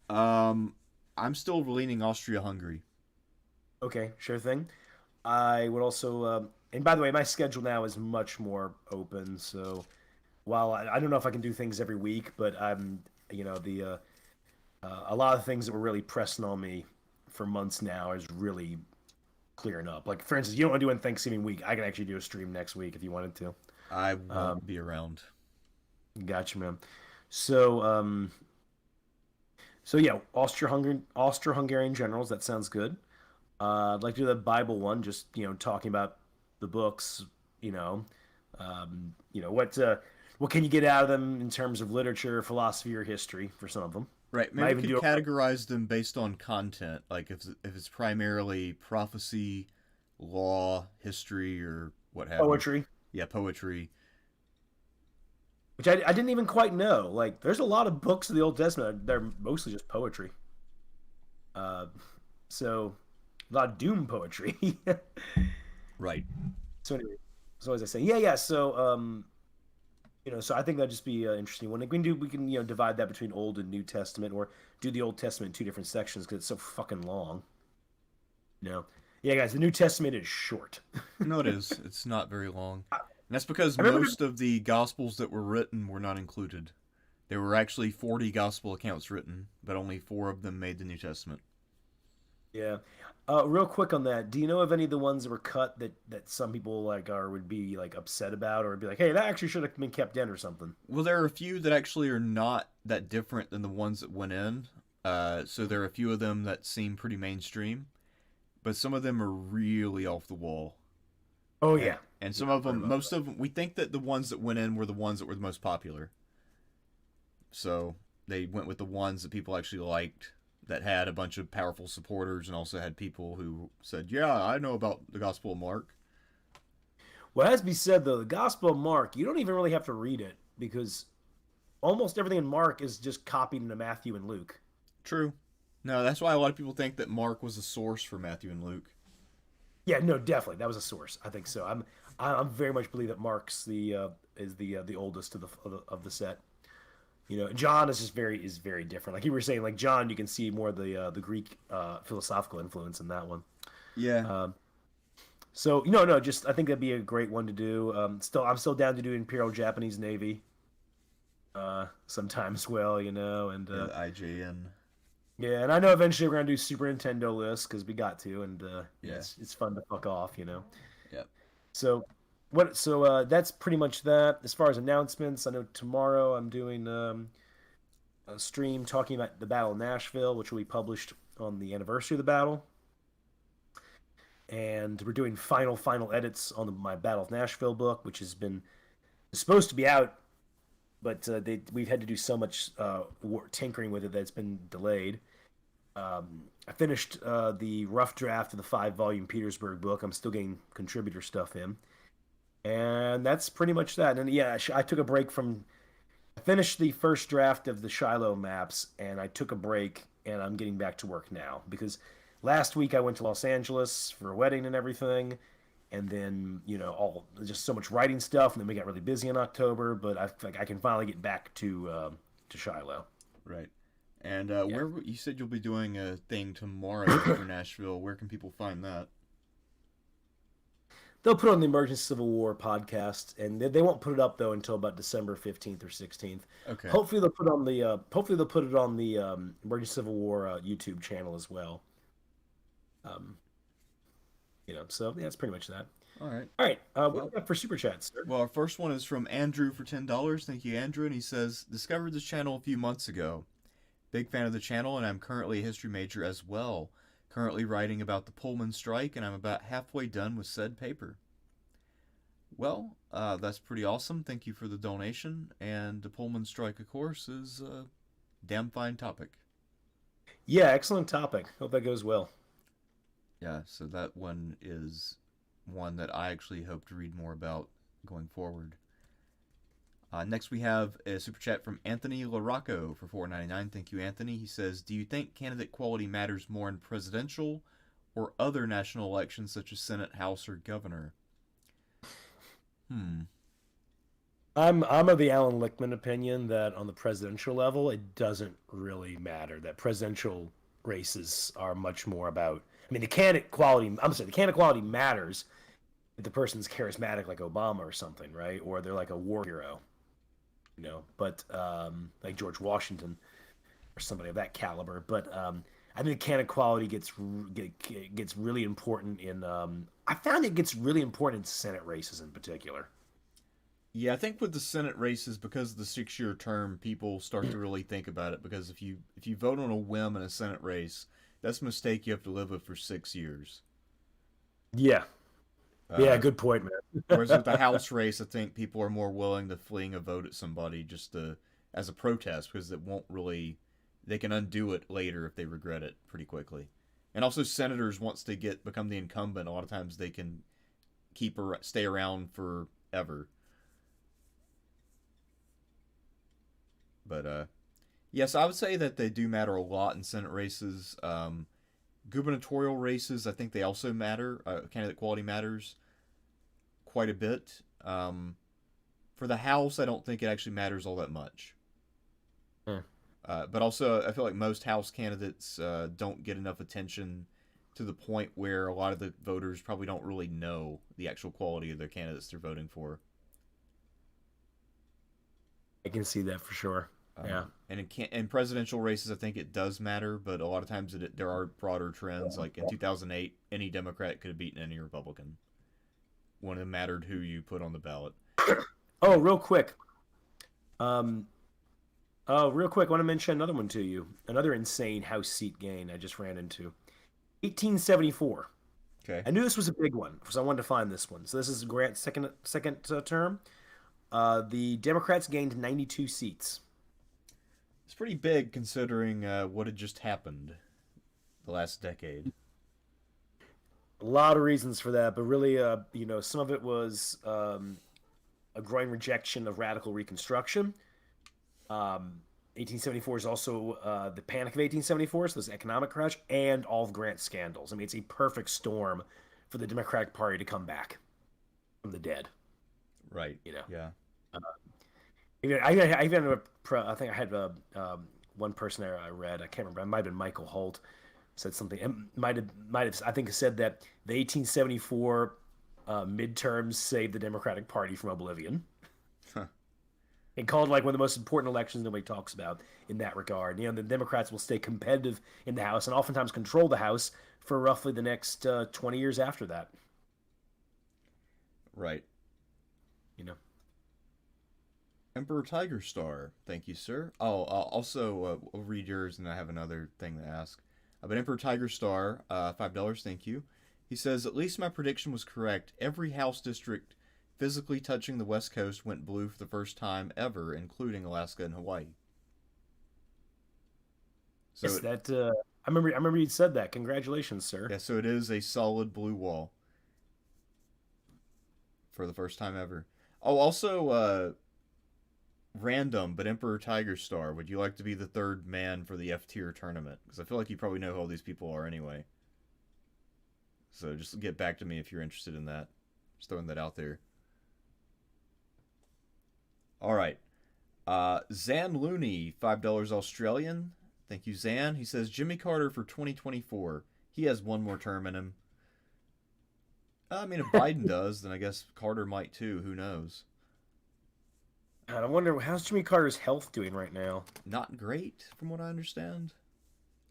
do? um, I'm still leaning Austria-Hungary. Okay, sure thing. I would also, and by the way, my schedule now is much more open. So while I don't know if I can do things every week, but the a lot of things that were really pressing on me for months now is really clearing up. Like for instance, you don't want to do it on Thanksgiving week. I can actually do a stream next week if you wanted to. I Um, won't be around. Gotcha, man. So, so yeah, Austro-Hungarian generals. That sounds good. I'd like to do the Bible one, just talking about the books. You know, what can you get out of them in terms of literature, philosophy, or history for some of them. Right. Maybe Might we even could do categorize them based on content, like if it's primarily prophecy, law, history, or what have you. poetry, Yeah, poetry. which I didn't even quite know. Like, there's a lot of books of the Old Testament. They're mostly just poetry. Uh, so a lot of doom poetry. Right. So anyway, so as I say, yeah. So so I think that'd just be interesting. When we can divide that between Old and New Testament, or do the Old Testament in two different sections because it's so fucking long. Yeah, guys, the New Testament is short. No, it is. It's not very long. And that's because I remember. most of the gospels that were written were not included. There were actually 40 gospel accounts written, but only 4 of them made the New Testament. Yeah. Real quick on that, do you know of any of the ones that were cut that some people like are would be like upset about, or would be like, hey, that actually should have been kept in or something? Well, there are a few that actually are not that different than the ones that went in. So there are a few of them that seem pretty mainstream, but some of them are really off the wall. Oh And, yeah. and Yeah, some I've of heard them, about most of them, we think that the ones that went in were the ones that were the most popular. So they went with the ones that people actually liked, that had a bunch of powerful supporters, and also had people who said, "Yeah, I know about the Gospel of Mark." Well, it has to be said though, the Gospel of Mark, you don't even really have to read it because almost everything in Mark is just copied into Matthew and Luke. True. No, that's why a lot of people think that Mark was a source for Matthew and Luke. Yeah, no, definitely that was a source. I think so. I'm very much believe that Mark's the oldest of the set. You know, John is just very different. Like you were saying, like John, you can see more of the Greek philosophical influence in that one. Yeah. Um, so no, just I think that'd be a great one to do. I'm still down to do Imperial Japanese Navy sometime as well. And Yeah, the IJN. yeah, and I know eventually we're gonna do Super Nintendo lists because we got to, and Yeah. it's fun to fuck off. Yep. So that's pretty much that. As far as announcements, I know tomorrow I'm doing a stream talking about the Battle of Nashville, which will be published on the anniversary of the battle. And we're doing final edits on my Battle of Nashville book, which has been supposed to be out, but we've had to do so much tinkering with it that it's been delayed. I finished the rough draft of the 5-volume Petersburg book. I'm still getting contributor stuff in, and that's pretty much that. And yeah, I took a break from. I finished the first draft of the Shiloh maps, and I took a break, and I'm getting back to work now because last week I went to Los Angeles for a wedding and everything, and then all just so much writing stuff, and then we got really busy in October. But I feel like I can finally get back to Shiloh. Right. And Yeah. where you said you'll be doing a thing tomorrow for Nashville? Where can people find that? They'll put on the Emergency Civil War podcast, and they won't put it up though until about December 15th or 16th. Okay. Hopefully they'll put it on the Emergency Civil War YouTube channel as well. Um, so yeah, that's pretty much that. All right. All right, what do Well, we got for super chats, sir? well, our first one is from Andrew for $10. Thank you, Andrew. And he says, discovered this channel a few months ago. Big fan of the channel, and I'm currently a history major as well. Currently writing about the Pullman strike, and I'm about halfway done with said paper. Well, that's pretty awesome. Thank you for the donation. And the Pullman strike, of course, is a damn fine topic. Yeah, excellent topic. Hope that goes well. Yeah, so that one is one that I actually hope to read more about going forward. Next, we have a super chat from Anthony LaRocco for $4.99. Thank you, Anthony. He says, do you think candidate quality matters more in presidential or other national elections such as Senate, House, or governor? Hmm. I'm of the Alan Lichtman opinion that on the presidential level, it doesn't really matter. That presidential races are much more about. I mean, the candidate quality. I'm sorry, the candidate quality matters if the person's charismatic, like Obama or something, right? Or they're like a war hero, But like George Washington or somebody of that caliber. But I think the candidate quality gets really important in. I found it gets really important in Senate races in particular. Yeah, I think with the Senate races, because of the 6-year term, people start to really think about it. Because if you vote on a whim in a Senate race, that's a mistake you have to live with for 6 years. Yeah, yeah, Uh, good point, man. Whereas with the House race, I think people are more willing to fling a vote at somebody just to as a protest because it won't really they can undo it later if they regret it pretty quickly. And also senators once they get become the incumbent, a lot of times they can stay around forever. But yes, I would say that they do matter a lot in Senate races. Gubernatorial races, I think they also matter. Candidate quality matters quite a bit. For the House, I don't think it actually matters all that much. Hmm. But also, I feel like most House candidates don't get enough attention to the point where a lot of the voters probably don't really know the actual quality of the candidates they're voting for. I can see that for sure. Yeah. And in presidential races, I think it does matter, but a lot of times there are broader trends. Like in 2008, any Democrat could have beaten any Republican when it mattered who you put on the ballot. Oh, real quick. Um, real quick, I want to mention another one to you. Another insane House seat gain I just ran into. 1874. Okay, I knew this was a big one, so I wanted to find this one. So this is Grant's second term. The Democrats gained 92 seats. it's pretty big considering what had just happened the last decade. A lot of reasons for that, but really, some of it was a growing rejection of radical Reconstruction. 1874 is also the Panic of 1874, so this economic crash, and all of Grant's scandals. I mean, it's a perfect storm for the Democratic Party to come back from the dead. Right. You know, Yeah. I even I think I had one person there I read. I can't remember. It might have been Michael Holt said something. It might have. I think said that the 1874 midterms saved the Democratic Party from oblivion. Huh. And called like one of the most important elections nobody talks about in that regard. The Democrats will stay competitive in the House and oftentimes control the House for roughly the next 20 years after that. Right. You know. Emperor Tiger Star, thank you, sir. Oh, also, I'll read yours, and I have another thing to ask. But Emperor Tiger Star, $5, thank you. He says, at least my prediction was correct. Every House district physically touching the West Coast went blue for the first time ever, including Alaska and Hawaii. So Yes, I remember you said that. Congratulations, sir. yeah, so it is a solid blue wall for the first time ever. Oh, also, random, but Emperor Tiger Star, would you like to be the third man for the F tier tournament? Because I feel like you probably know who all these people are anyway. So just get back to me if you're interested in that. Just throwing that out there. All right. Zan Looney, $5 Australian. Thank you, Zan. He says Jimmy Carter for 2024. He has one more term in him. I mean, if Biden does, then I guess Carter might too. Who knows? God, I wonder how's Jimmy Carter's health doing right now. Not great, from what I understand.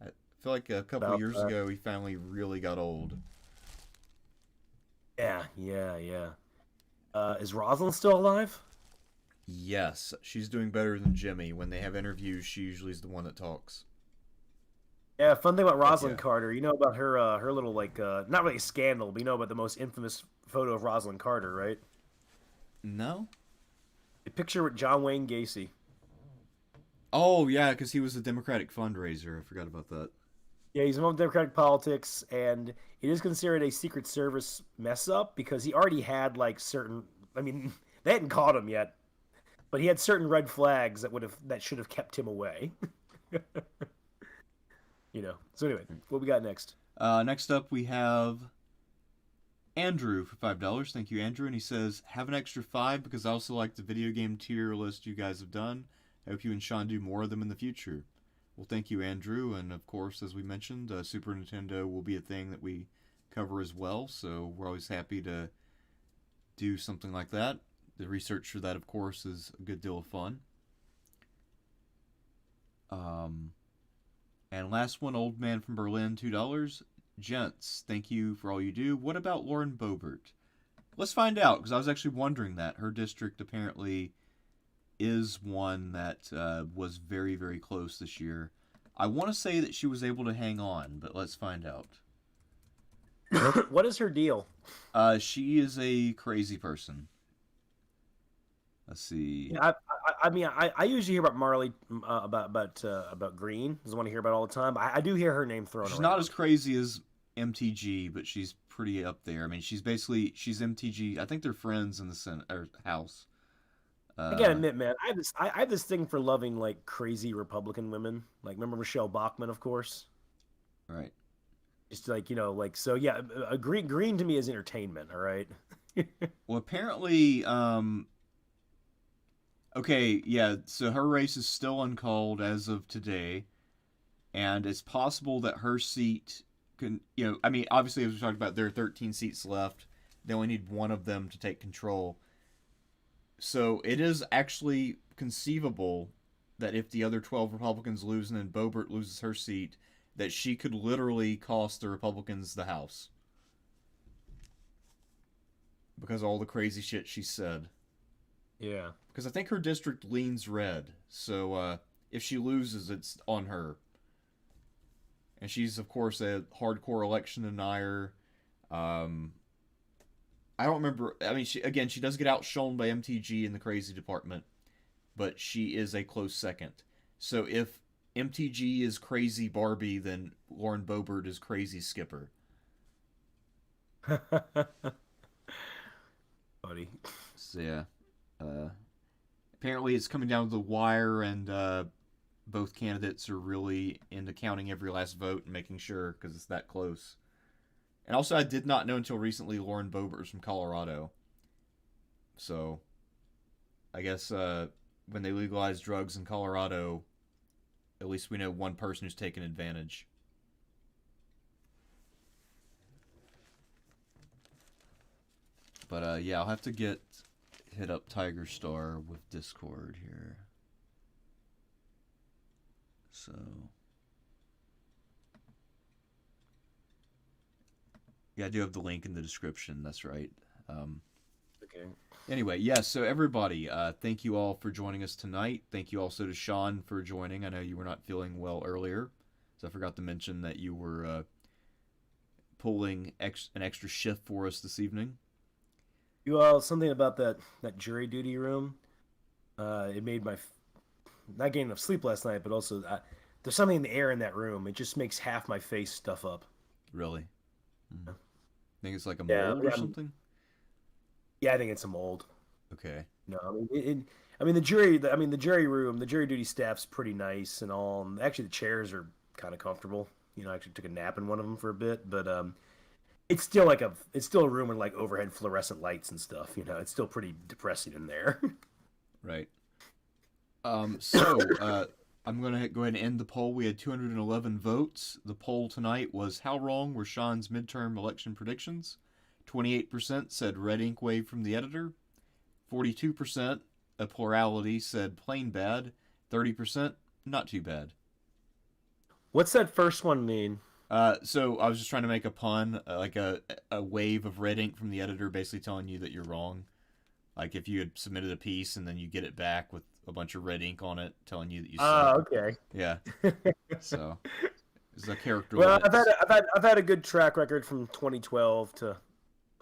I feel like a couple About years that. ago he finally really got old. Yeah. Is Rosalind still alive? Yes, she's doing better than Jimmy. When they have interviews, she usually is the one that talks. Yeah, fun thing about Heck Rosalind yeah. Carter, you know about her little not really a scandal, but you know about the most infamous photo of Rosalind Carter, right? No? A picture with John Wayne Gacy. Oh, yeah, because he was a Democratic fundraiser. I forgot about that. Yeah, he's involved in Democratic politics, and it is considered a Secret Service mess up because he already had like certain. I mean, they hadn't caught him yet, but he had certain red flags that should have kept him away. So anyway, what we got next? Next up, we have Andrew for $5. Thank you, Andrew. And he says, have an extra 5 because I also like the video game tier list you guys have done. I hope you and Sean do more of them in the future. Well, thank you, Andrew. And of course, as we mentioned, Super Nintendo will be a thing that we cover as well. So we're always happy to do something like that. The research for that, of course, is a good deal of fun. And last one, Old Man from Berlin, $2. Gents, thank you for all you do. What about Lauren Boebert? Let's find out, because I was actually wondering that. Her district apparently is one that was very, very close this year. I want to say that she was able to hang on, but let's find out. What is her deal? She is a crazy person. Let's see. Yeah, I usually hear about Marley about Green. Is the one I hear about all the time. I do hear her name thrown She's around. not as crazy as MTG, but she's pretty up there. I mean, she's MTG. I think they're friends in the Senate or House. I gotta admit, man, I have this thing for loving like crazy Republican women. Like, remember Michelle Bachmann, of course. Right. Just like so. Yeah, Green to me is entertainment. All right. Well, apparently, okay, yeah. So her race is still uncalled as of today, and it's possible that her seat can. I mean, obviously, as we talked about, there are 13 seats left. They only need one of them to take control. So it is actually conceivable that if the other 12 Republicans lose and then Boebert loses her seat, that she could literally cost the Republicans the House. Because of all the crazy shit she said. Yeah. Because I think her district leans red, so if she loses, it's on her. And she's, of course, a hardcore election denier. I don't remember. I mean, she does get outshone by MTG in the crazy department, but she is a close second. So if MTG is crazy Barbie, then Lauren Boebert is crazy Skipper. Buddy. So yeah, apparently it's coming down to the wire, and both candidates are really into counting every last vote and making sure because it's that close. And also, I did not know until recently Lauren Boebert is from Colorado. So, I guess when they legalize drugs in Colorado, at least we know one person who's taken advantage. But yeah, I'll have to hit up Tiger Star with Discord here. So... yeah, I do have the link in the description. That's right. Okay. Anyway, yes. So everybody, thank you all for joining us tonight. Thank you also to Sean for joining. I know you were not feeling well earlier, so I forgot to mention that you were pulling an extra shift for us this evening. Well, something about that jury duty room. It made my not getting enough sleep last night, but also there's something in the air in that room. It just makes half my face stuff up. Really? Mm. Think it's like a Yeah, mold or something? Yeah, I think it's a mold. Okay. No, I mean the jury room, the jury duty staff's pretty nice and all. And actually, the chairs are kind of comfortable. You know, I actually took a nap in one of them for a bit, but it's still a room with like overhead fluorescent lights and stuff. You know, it's still pretty depressing in there. Right. So I'm going to go ahead and end the poll. We had 211 votes. The poll tonight was, how wrong were Sean's midterm election predictions? 28% said red ink wave from the editor. 42%, a plurality, said plain bad. 30%, not too bad. What's that first one mean? So I was just trying to make a pun, like a wave of red ink from the editor basically telling you that you're wrong. Like if you had submitted a piece and then you get it back with a bunch of red ink on it telling you that you suck. Okay. Yeah. So it's a character. Well, I've had a good track record from 2012 to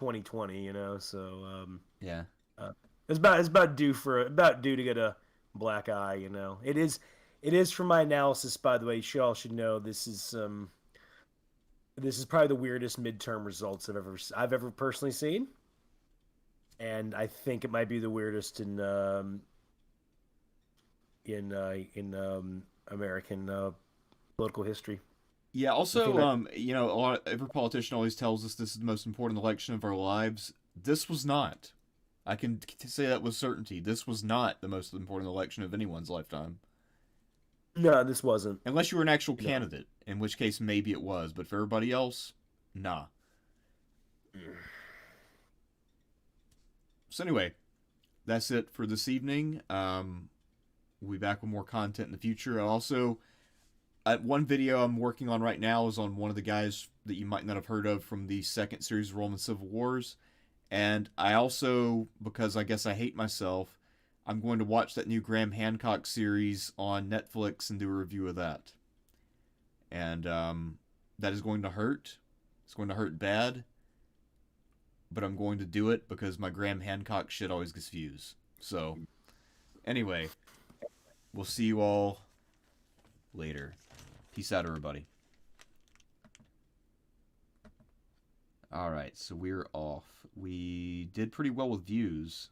2020, you know, so yeah. It's about due to get a black eye, you know. It is from my analysis, by the way. You all should know this is probably the weirdest midterm results I've ever personally seen, and I think it might be the weirdest in American political history. Yeah. Also, you know, every politician always tells us this is the most important election of our lives. This was not. I can say that with certainty. This was not the most important election of anyone's lifetime. No, this wasn't. Unless you were an actual candidate, in which case maybe it was. But for everybody else, nah. So anyway, that's it for this evening. We'll be back with more content in the future. Also, one video I'm working on right now is on one of the guys that you might not have heard of from the second series of Roman Civil Wars. And I also, because I guess I hate myself, I'm going to watch that new Graham Hancock series on Netflix and do a review of that. And that is going to hurt. It's going to hurt bad. But I'm going to do it because my Graham Hancock shit always gets views. So, anyway, we'll see you all later. Peace out, everybody. Alright, so we're off. We did pretty well with views.